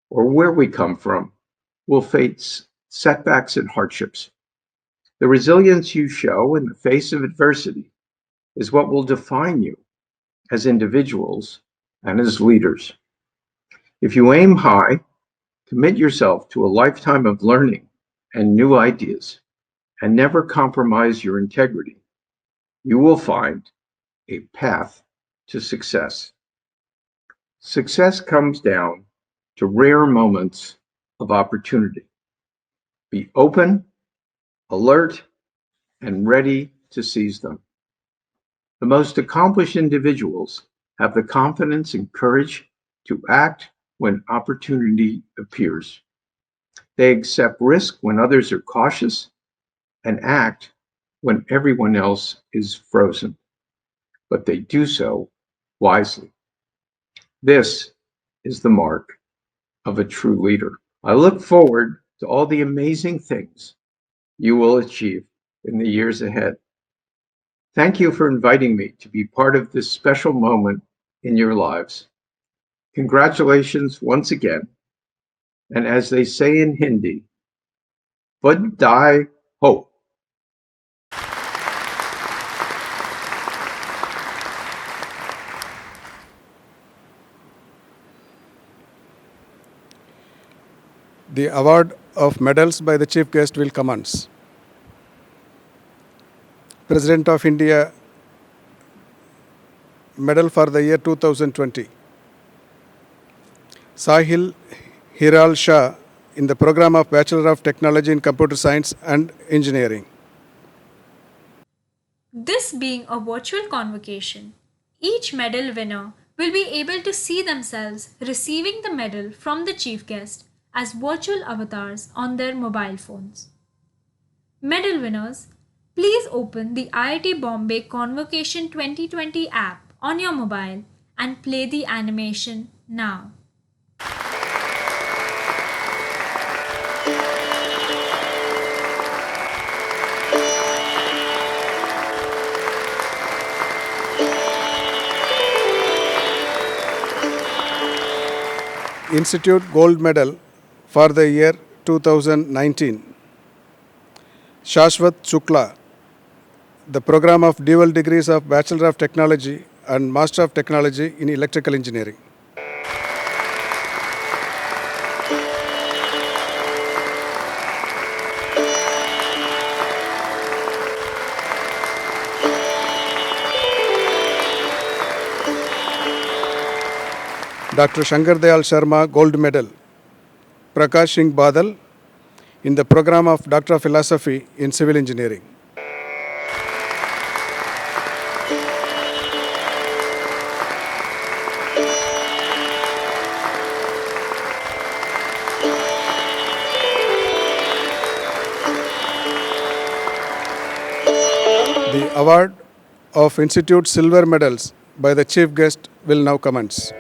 or where we come from, will face setbacks and hardships. The resilience you show in the face of adversity is what will define you as individuals and as leaders. If you aim high, commit yourself to a lifetime of learning and new ideas, and never compromise your integrity, you will find a path to success. Success comes down to rare moments of opportunity. Be open, alert, and ready to seize them. The most accomplished individuals have the confidence and courage to act when opportunity appears. They accept risk when others are cautious and act when everyone else is frozen, but they do so wisely. This is the mark of a true leader. I look forward to all the amazing things you will achieve in the years ahead. Thank you for inviting me to be part of this special moment in your lives. Congratulations once again. And as they say in Hindi, Vadai Ho. The award of medals by the chief guest will commence. President of India Medal for the year 2020. Sahil Hiral Shah in the program of Bachelor of Technology in Computer Science and Engineering. This being a virtual convocation, each medal winner will be able to see themselves receiving the medal from the chief guest as virtual avatars on their mobile phones. Medal winners, please open the IIT Bombay Convocation 2020 app on your mobile and play the animation now. Institute Gold Medal for the year 2019. Shashwat Shukla, the program of dual degrees of Bachelor of Technology and Master of Technology in Electrical Engineering. Dr. Shankar Dayal Sharma Gold Medal. Prakash Singh Badal in the program of Doctor of Philosophy in Civil Engineering. The award of Institute Silver Medals by the chief guest will now commence.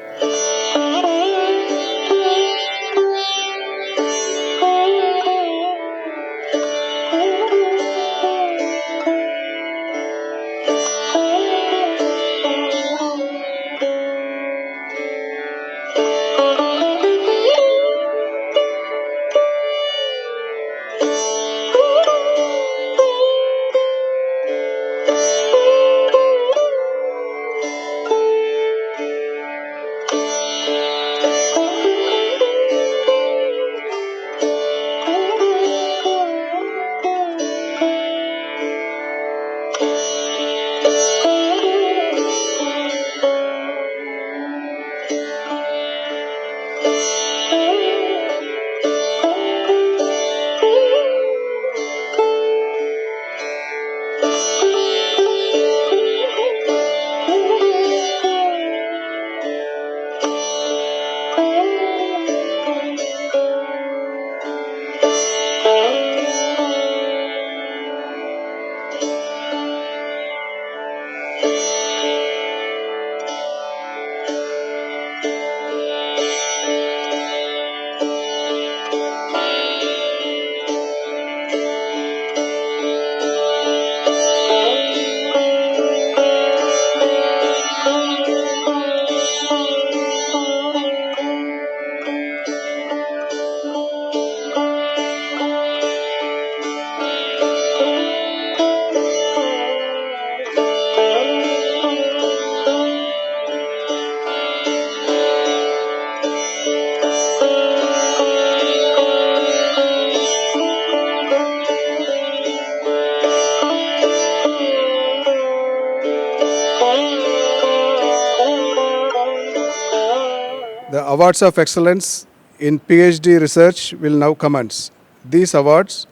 The Awards of Excellence in PhD Research will now commence. These awards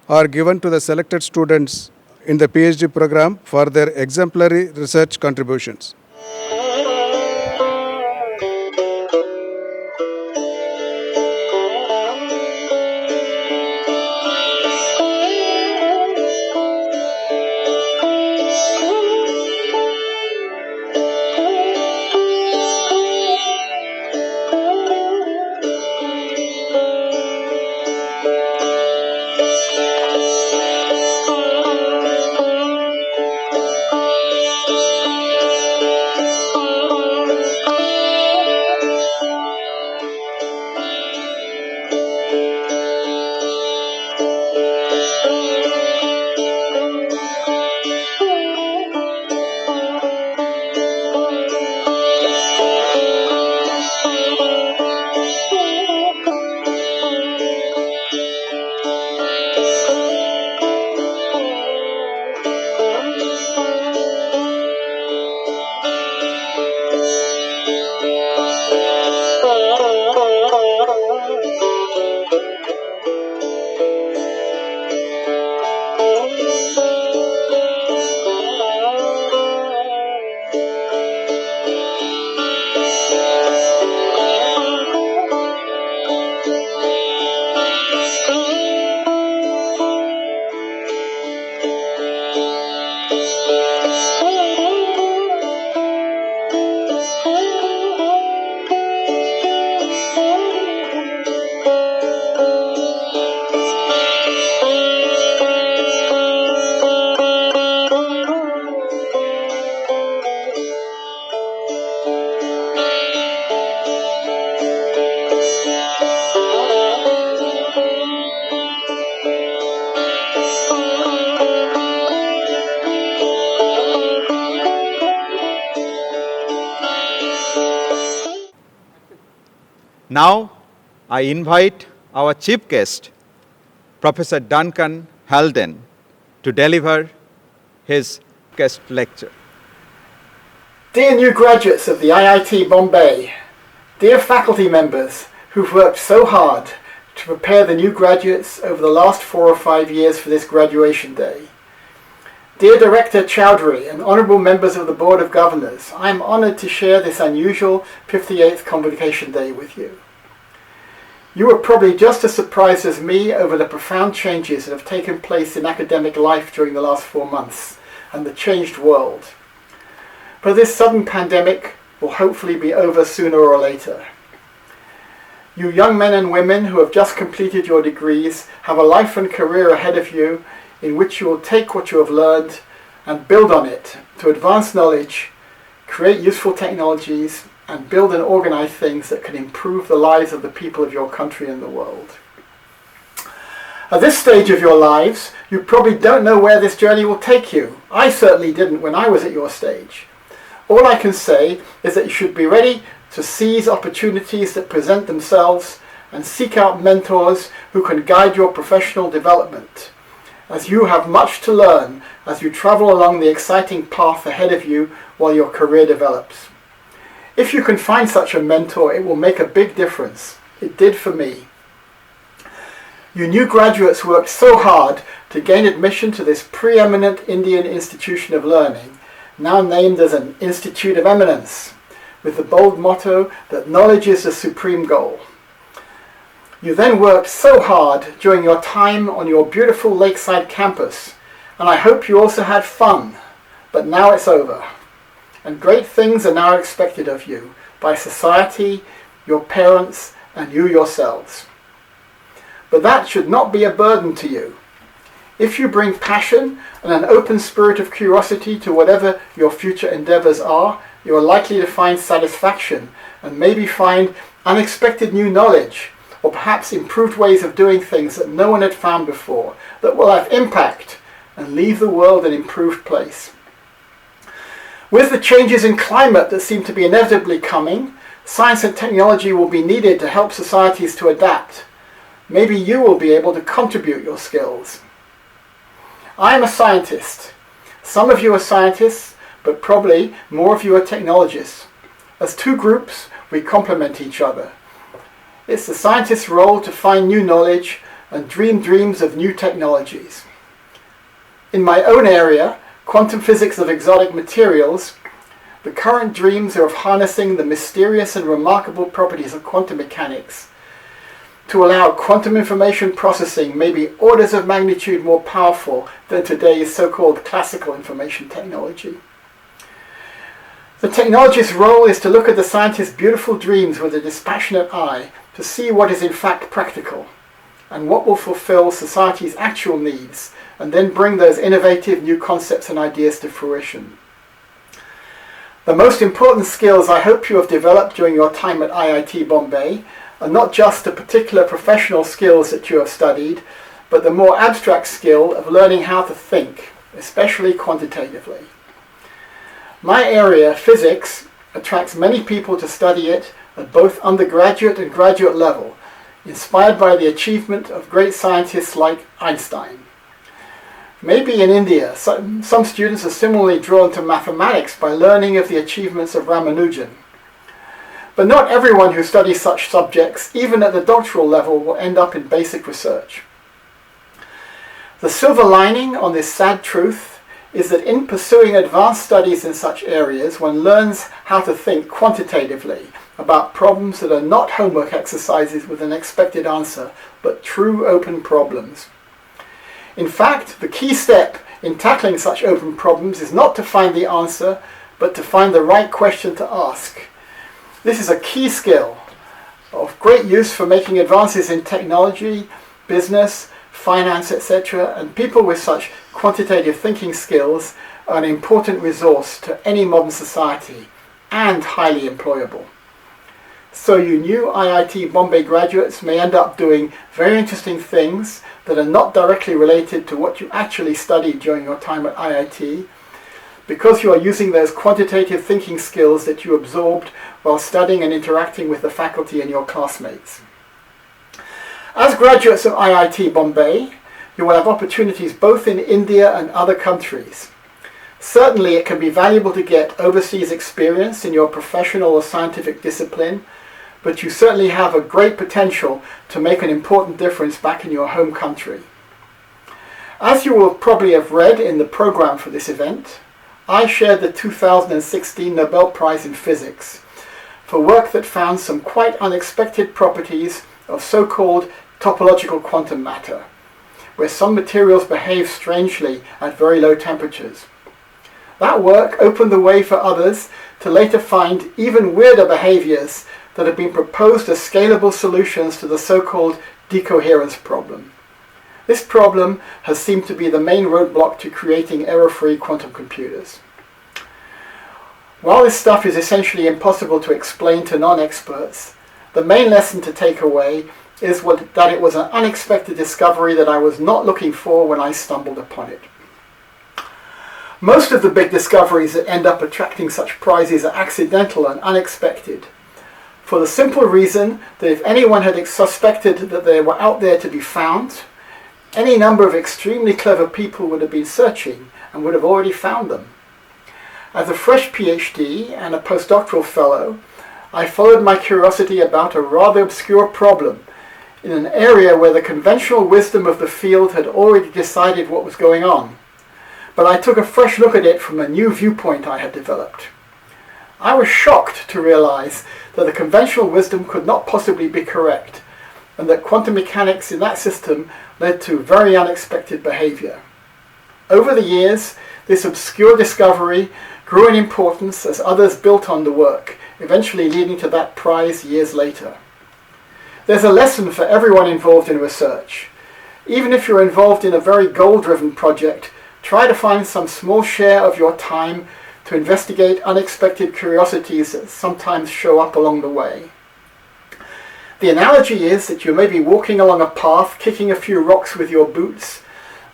are given to the selected students in the PhD program for their exemplary research contributions. Now, I invite our chief guest, Professor Duncan Haldane, to deliver his guest lecture. Dear new graduates of the IIT Bombay, dear faculty members who've worked so hard to prepare the new graduates over the last 4 or 5 years for this graduation day. Dear Director Chowdhury and honourable members of the Board of Governors, I am honoured to share this unusual 58th Convocation Day with you. You are probably just as surprised as me over the profound changes that have taken place in academic life during the last 4 months and the changed world. But this sudden pandemic will hopefully be over sooner or later. You young men and women who have just completed your degrees have a life and career ahead of you in which you will take what you have learned and build on it to advance knowledge, create useful technologies, and build and organize things that can improve the lives of the people of your country and the world. At this stage of your lives, you probably don't know where this journey will take you. I certainly didn't when I was at your stage. All I can say is that you should be ready to seize opportunities that present themselves and seek out mentors who can guide your professional development, as you have much to learn as you travel along the exciting path ahead of you while your career develops. If you can find such a mentor, it will make a big difference. It did for me. You new graduates worked so hard to gain admission to this preeminent Indian institution of learning, now named as an Institute of Eminence, with the bold motto that knowledge is the supreme goal. You then worked so hard during your time on your beautiful lakeside campus, and I hope you also had fun, but now it's over. And great things are now expected of you by society, your parents, and you yourselves. But that should not be a burden to you. If you bring passion and an open spirit of curiosity to whatever your future endeavours are, you are likely to find satisfaction and maybe find unexpected new knowledge, or perhaps improved ways of doing things that no one had found before, that will have impact and leave the world an improved place. With the changes in climate that seem to be inevitably coming, science and technology will be needed to help societies to adapt. Maybe you will be able to contribute your skills. I am a scientist. Some of you are scientists, but probably more of you are technologists. As two groups, we complement each other. It's the scientist's role to find new knowledge and dream dreams of new technologies. In my own area, quantum physics of exotic materials, the current dreams are of harnessing the mysterious and remarkable properties of quantum mechanics to allow quantum information processing maybe orders of magnitude more powerful than today's so-called classical information technology. The technologist's role is to look at the scientist's beautiful dreams with a dispassionate eye to see what is in fact practical and what will fulfill society's actual needs, and then bring those innovative new concepts and ideas to fruition. The most important skills I hope you have developed during your time at IIT Bombay are not just the particular professional skills that you have studied, but the more abstract skill of learning how to think, especially quantitatively. My area, physics, attracts many people to study it at both undergraduate and graduate level, inspired by the achievement of great scientists like Einstein. Maybe in India, some students are similarly drawn to mathematics by learning of the achievements of Ramanujan. But not everyone who studies such subjects, even at the doctoral level, will end up in basic research. The silver lining on this sad truth is that in pursuing advanced studies in such areas, one learns how to think quantitatively about problems that are not homework exercises with an expected answer, but true open problems. In fact, the key step in tackling such open problems is not to find the answer, but to find the right question to ask. This is a key skill of great use for making advances in technology, business, finance, etc., and people with such quantitative thinking skills are an important resource to any modern society and highly employable. So you new IIT Bombay graduates may end up doing very interesting things that are not directly related to what you actually studied during your time at IIT, because you are using those quantitative thinking skills that you absorbed while studying and interacting with the faculty and your classmates. As graduates of IIT Bombay, you will have opportunities both in India and other countries. Certainly it can be valuable to get overseas experience in your professional or scientific discipline, but you certainly have a great potential to make an important difference back in your home country. As you will probably have read in the program for this event, I shared the 2016 Nobel Prize in Physics for work that found some quite unexpected properties of so-called topological quantum matter, where some materials behave strangely at very low temperatures. That work opened the way for others to later find even weirder behaviors that have been proposed as scalable solutions to the so-called decoherence problem. This problem has seemed to be the main roadblock to creating error-free quantum computers. While this stuff is essentially impossible to explain to non-experts, the main lesson to take away is that it was an unexpected discovery that I was not looking for when I stumbled upon it. Most of the big discoveries that end up attracting such prizes are accidental and unexpected, for the simple reason that if anyone had suspected that they were out there to be found, any number of extremely clever people would have been searching and would have already found them. As a fresh PhD and a postdoctoral fellow, I followed my curiosity about a rather obscure problem in an area where the conventional wisdom of the field had already decided what was going on. But I took a fresh look at it from a new viewpoint I had developed. I was shocked to realize that the conventional wisdom could not possibly be correct, and that quantum mechanics in that system led to very unexpected behavior. Over the years, this obscure discovery grew in importance as others built on the work, eventually leading to that prize years later. There's a lesson for everyone involved in research. Even if you're involved in a very goal-driven project, try to find some small share of your time to investigate unexpected curiosities that sometimes show up along the way. The analogy is that you may be walking along a path, kicking a few rocks with your boots,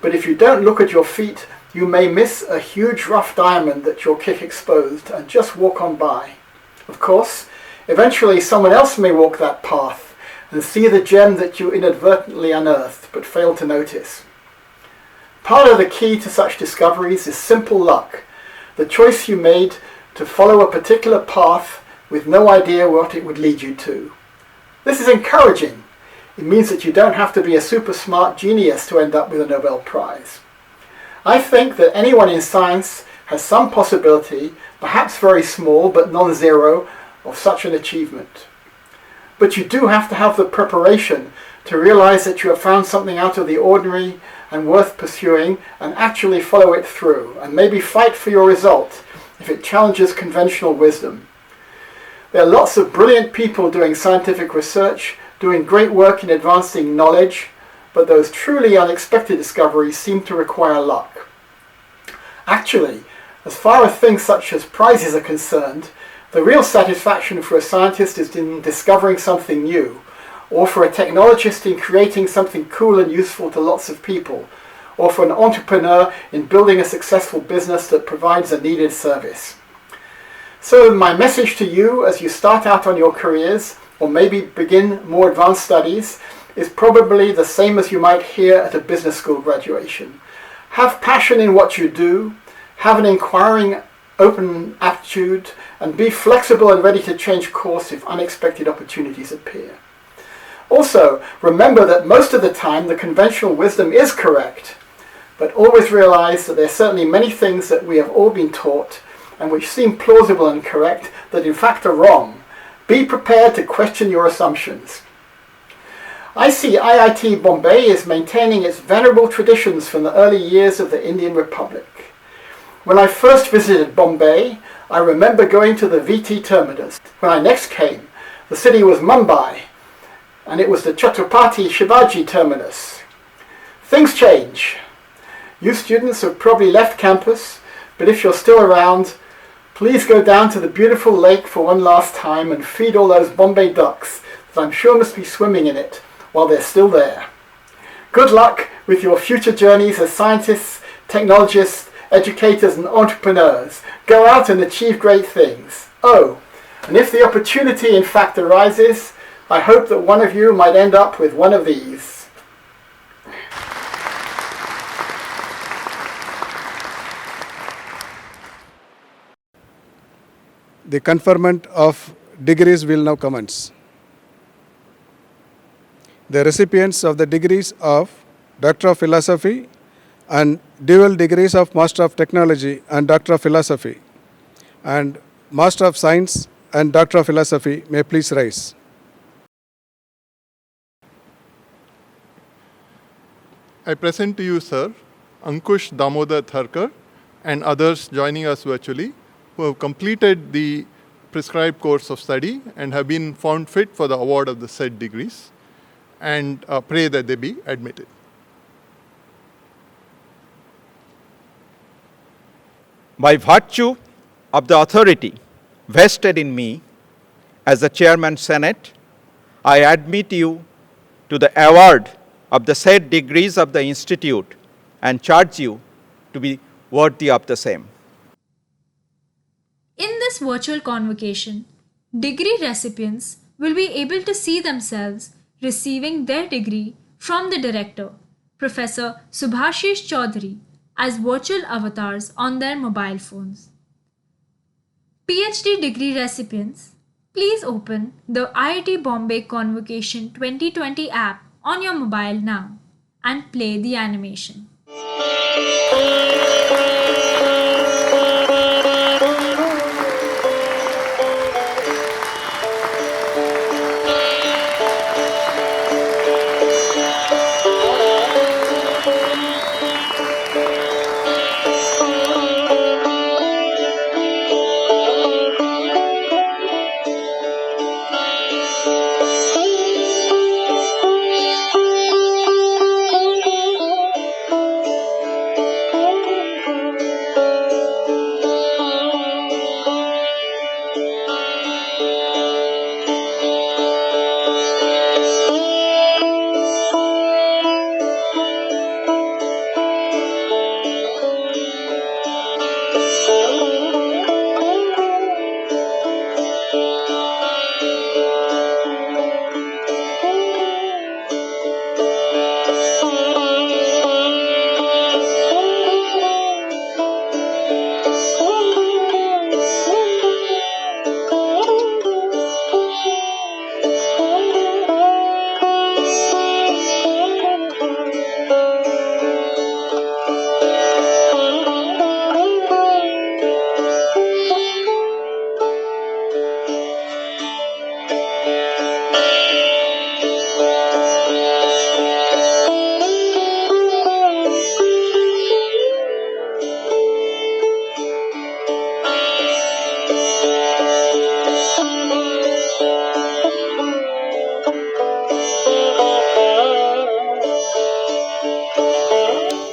but if you don't look at your feet, you may miss a huge rough diamond that your kick exposed and just walk on by. Of course, eventually someone else may walk that path and see the gem that you inadvertently unearthed but failed to notice. Part of the key to such discoveries is simple luck, the choice you made to follow a particular path with no idea what it would lead you to. This is encouraging. It means that you don't have to be a super smart genius to end up with a Nobel Prize. I think that anyone in science has some possibility, perhaps very small but non-zero, of such an achievement. But you do have to have the preparation to realize that you have found something out of the ordinary and worth pursuing, and actually follow it through, and maybe fight for your result if it challenges conventional wisdom. There are lots of brilliant people doing scientific research, doing great work in advancing knowledge, but those truly unexpected discoveries seem to require luck. Actually, as far as things such as prizes are concerned, the real satisfaction for a scientist is in discovering something new, or for a technologist in creating something cool and useful to lots of people, or for an entrepreneur in building a successful business that provides a needed service. So my message to you as you start out on your careers, or maybe begin more advanced studies, is probably the same as you might hear at a business school graduation. Have passion in what you do, have an inquiring, open attitude, and be flexible and ready to change course if unexpected opportunities appear. Also, remember that most of the time the conventional wisdom is correct, but always realize that there are certainly many things that we have all been taught and which seem plausible and correct that in fact are wrong. Be prepared to question your assumptions. I see IIT Bombay as maintaining its venerable traditions from the early years of the Indian Republic. When I first visited Bombay, I remember going to the VT terminus. When I next came, the city was Mumbai, and it was the Chhatrapati Shivaji terminus. Things change. You students have probably left campus, but if you're still around, please go down to the beautiful lake for one last time and feed all those Bombay ducks that I'm sure must be swimming in it while they're still there. Good luck with your future journeys as scientists, technologists, educators and entrepreneurs, go out and achieve great things. Oh, and if the opportunity in fact arises, I hope that one of you might end up with one of these. The conferment of degrees will now commence. The recipients of the degrees of Doctor of Philosophy and dual degrees of Master of Technology and Doctor of Philosophy and Master of Science and Doctor of Philosophy may please rise. I present to you, sir, Ankush Damodar Tharkar and others joining us virtually who have completed the prescribed course of study and have been found fit for the award of the said degrees, and pray that they be admitted. By virtue of the authority vested in me as the Chairman Senate, I admit you to the award of the said degrees of the Institute and charge you to be worthy of the same. In this virtual convocation, degree recipients will be able to see themselves receiving their degree from the director, Professor Subhashish Chaudhary, as virtual avatars on their mobile phones. PhD degree recipients, please open the IIT Bombay Convocation 2020 app on your mobile now and play the animation.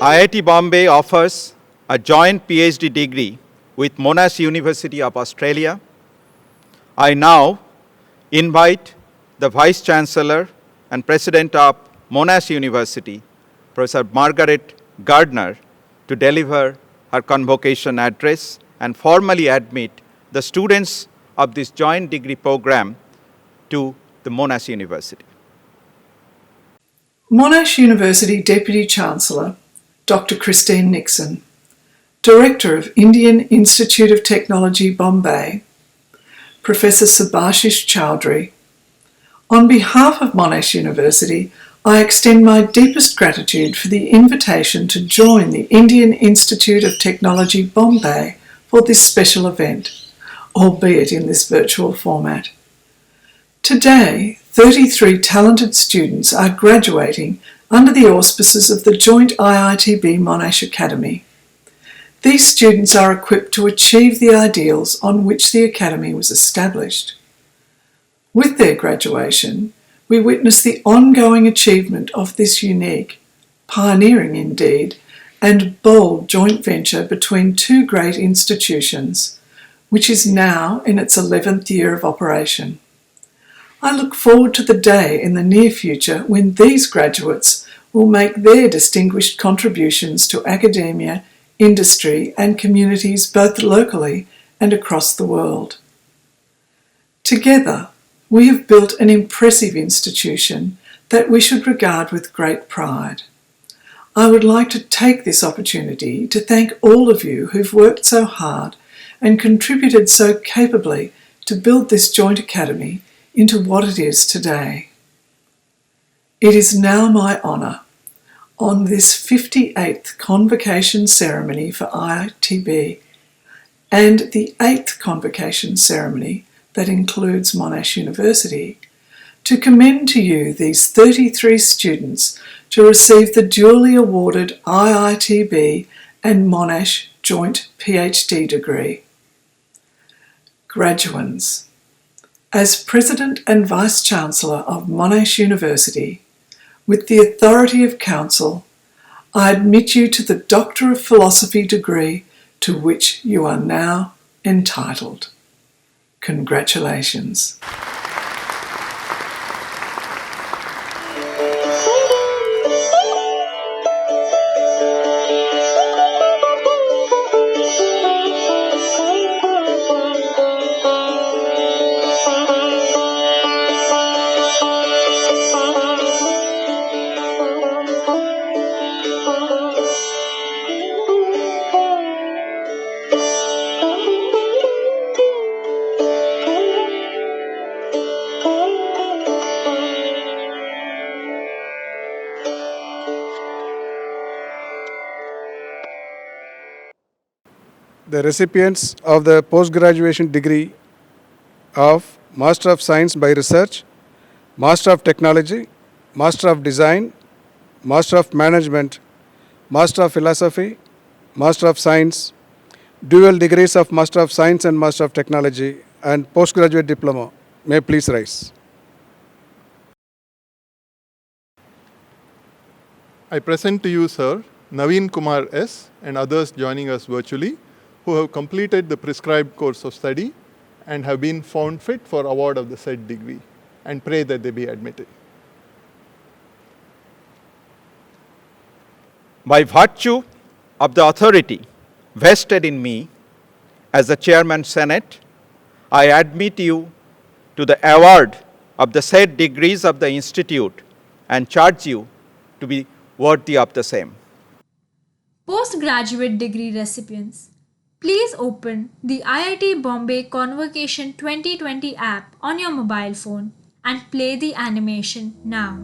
IIT Bombay offers a joint PhD degree with Monash University of Australia. I now invite the Vice Chancellor and President of Monash University, Professor Margaret Gardner, to deliver her convocation address and formally admit the students of this joint degree program to the Monash University. Monash University Deputy Chancellor, Dr. Christine Nixon, Director of Indian Institute of Technology Bombay, Professor Subhashish Chaudhary. On behalf of Monash University, I extend my deepest gratitude for the invitation to join the Indian Institute of Technology Bombay for this special event, albeit in this virtual format. Today, 33 talented students are graduating under the auspices of the joint IITB Monash Academy. These students are equipped to achieve the ideals on which the Academy was established. With their graduation, we witness the ongoing achievement of this unique, pioneering indeed, and bold joint venture between two great institutions, which is now in its 11th year of operation. I look forward to the day in the near future when these graduates will make their distinguished contributions to academia industry, and communities both locally and across the world. Together, we have built an impressive institution that we should regard with great pride. I would like to take this opportunity to thank all of you who've worked so hard and contributed so capably to build this joint academy into what it is today. It is now my honour, on this 58th Convocation ceremony for IITB and the 8th Convocation ceremony that includes Monash University, to commend to you these 33 students to receive the duly awarded IITB and Monash joint PhD degree. Graduands, as President and Vice-Chancellor of Monash University, with the authority of Council, I admit you to the Doctor of Philosophy degree to which you are now entitled. Congratulations. The recipients of the post-graduation degree of Master of Science by Research, Master of Technology, Master of Design, Master of Management, Master of Philosophy, Master of Science, dual degrees of Master of Science and Master of Technology, and postgraduate diploma may please rise. I present to you, sir, Naveen Kumar S. and others joining us virtually who have completed the prescribed course of study and have been found fit for award of the said degree, and pray that they be admitted. By virtue of the authority vested in me as the Chairman Senate, I admit you to the award of the said degrees of the Institute and charge you to be worthy of the same. Postgraduate degree recipients, please open the IIT Bombay Convocation 2020 app on your mobile phone and play the animation now.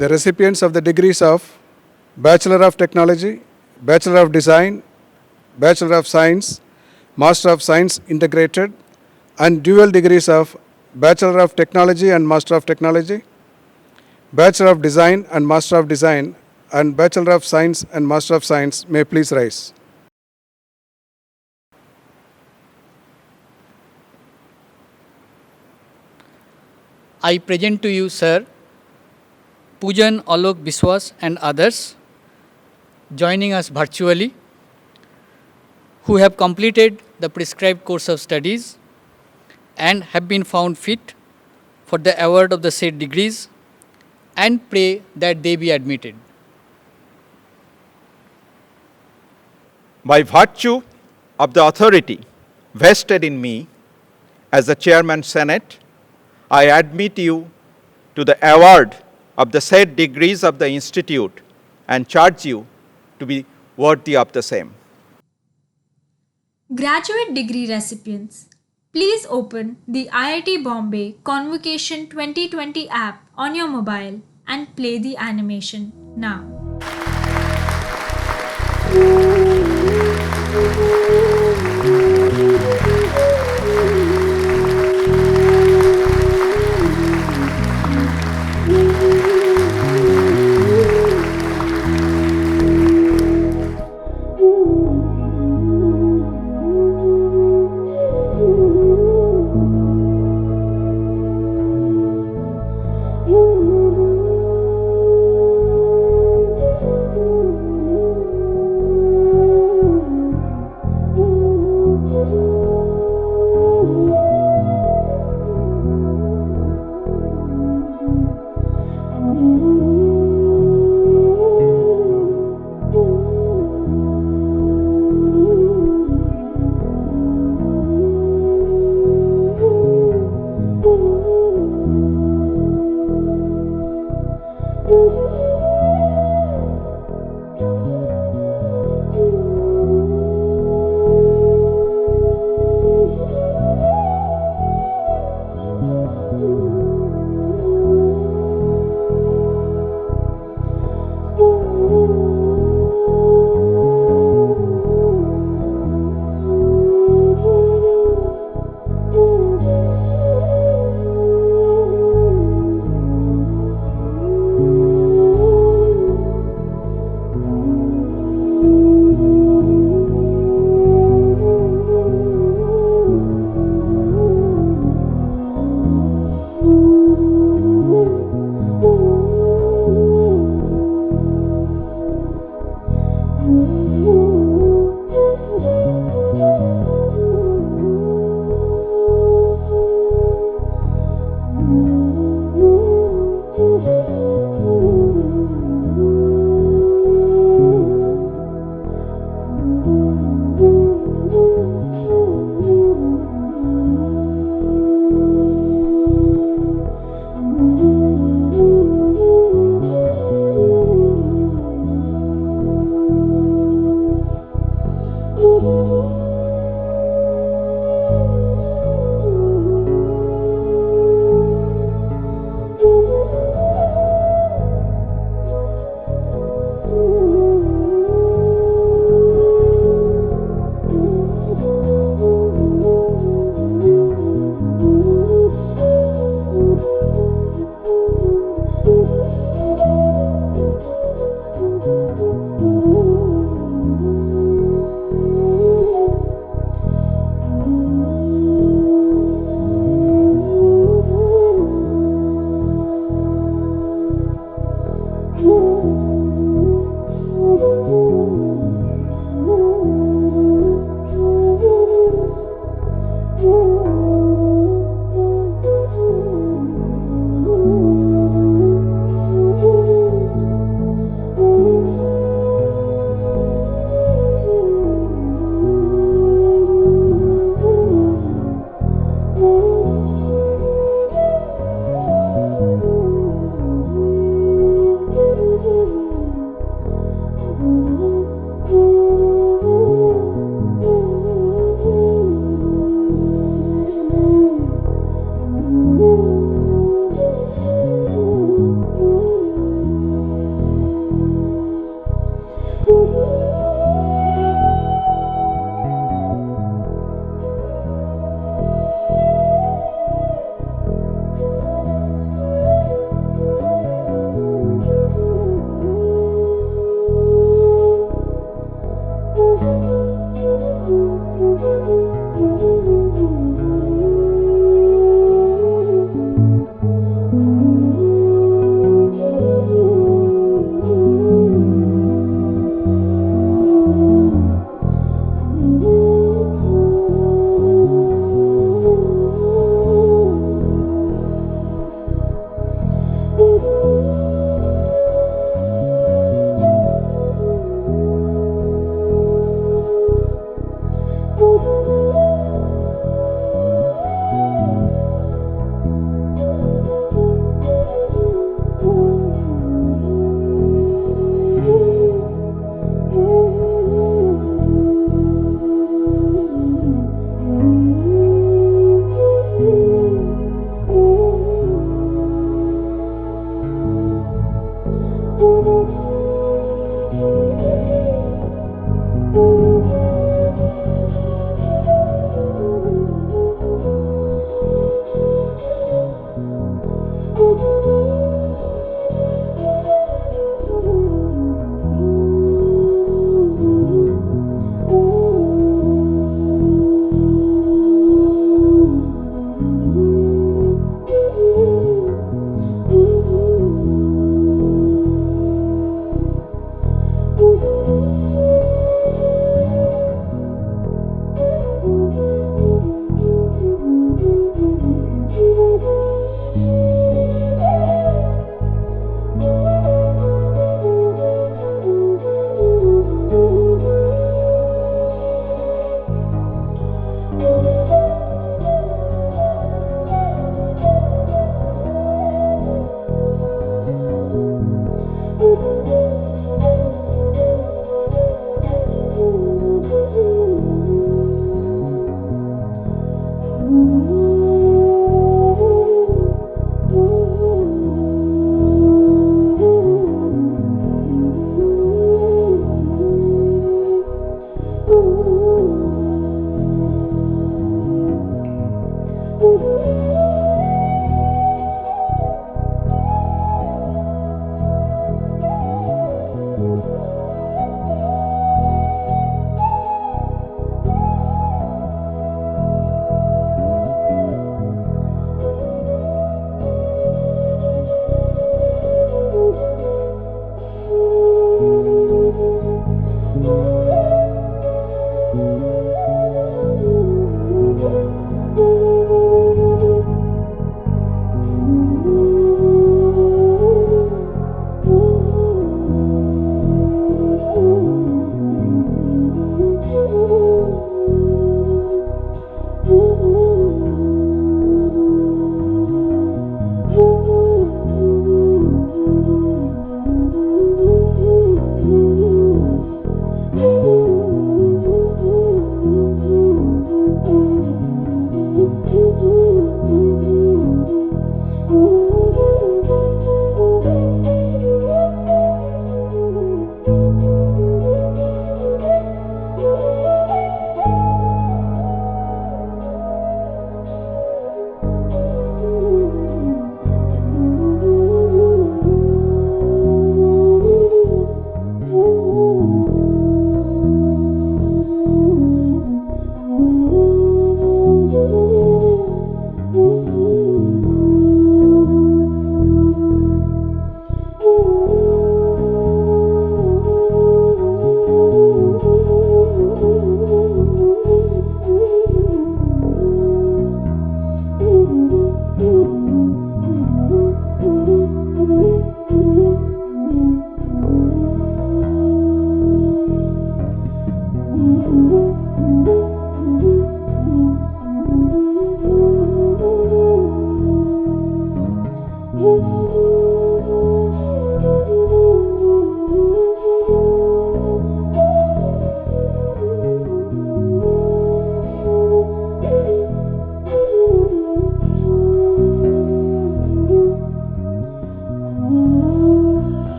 The recipients of the degrees of Bachelor of Technology, Bachelor of Design, Bachelor of Science, Master of Science Integrated, and dual degrees of Bachelor of Technology and Master of Technology, Bachelor of Design and Master of Design, and Bachelor of Science and Master of Science may please rise. I present to you, sir, Pujan Alok Biswas and others joining us virtually who have completed the prescribed course of studies and have been found fit for the award of the said degrees, and pray that they be admitted. By virtue of the authority vested in me as the Chairman Senate, I admit you to the award of the said degrees of the Institute and charge you to be worthy of the same. Graduate degree recipients, please open the IIT Bombay Convocation 2020 app on your mobile and play the animation now.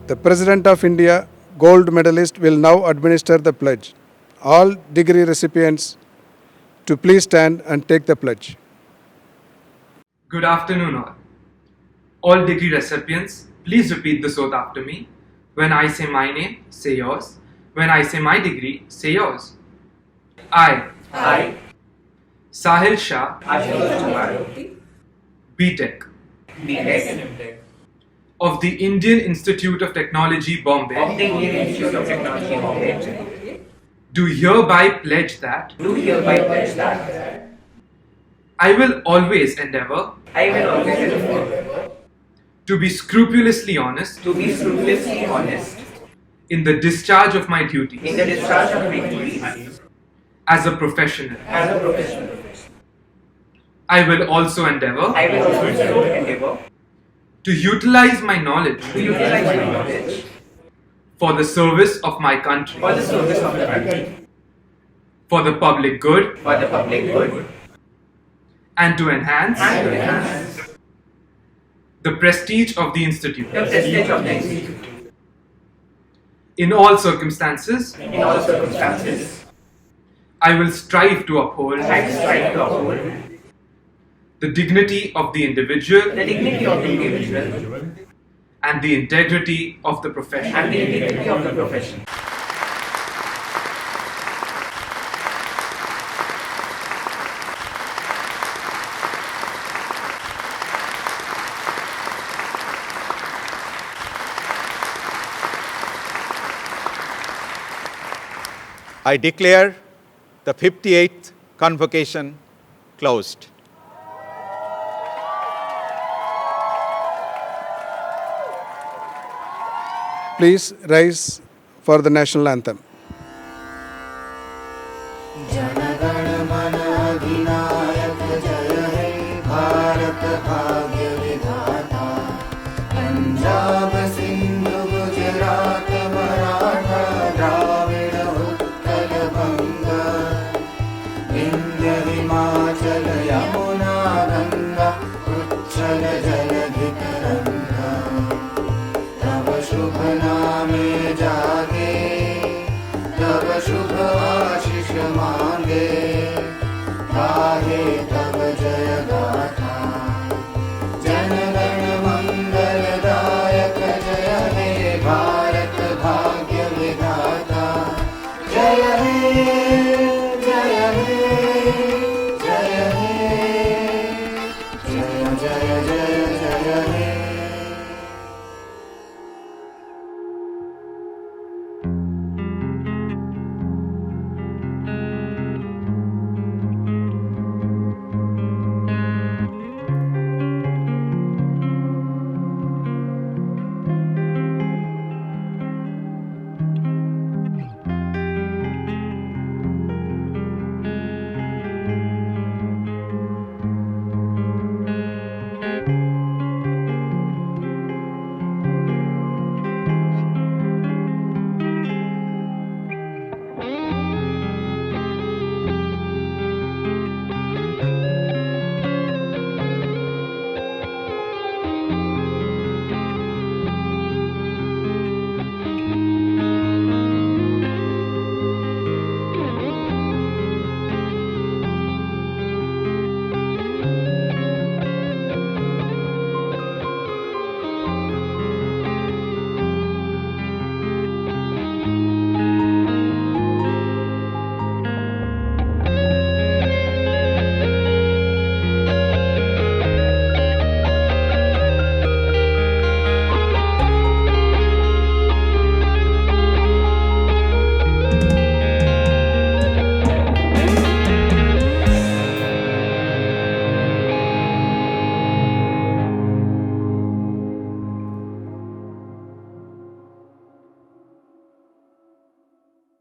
The President of India, gold medalist, will now administer the pledge. All degree recipients to please stand and take the pledge. Good afternoon all. All degree recipients, please repeat this oath after me. When I say my name, say yours. When I say my degree, say yours. I, Sahil Shah, B.Tech, of the Indian Institute of Technology Bombay, do hereby pledge that I will always endeavour to be scrupulously honest in the discharge of my duties as a professional. I will also endeavour to utilize my knowledge for the service of my country, for the public good, and to enhance the prestige of the institute. In all circumstances, I will strive to uphold the dignity of the individual and the integrity of the profession. I declare the 58th convocation closed. Please rise for the national anthem. शुभ आशीष मांगे गाहे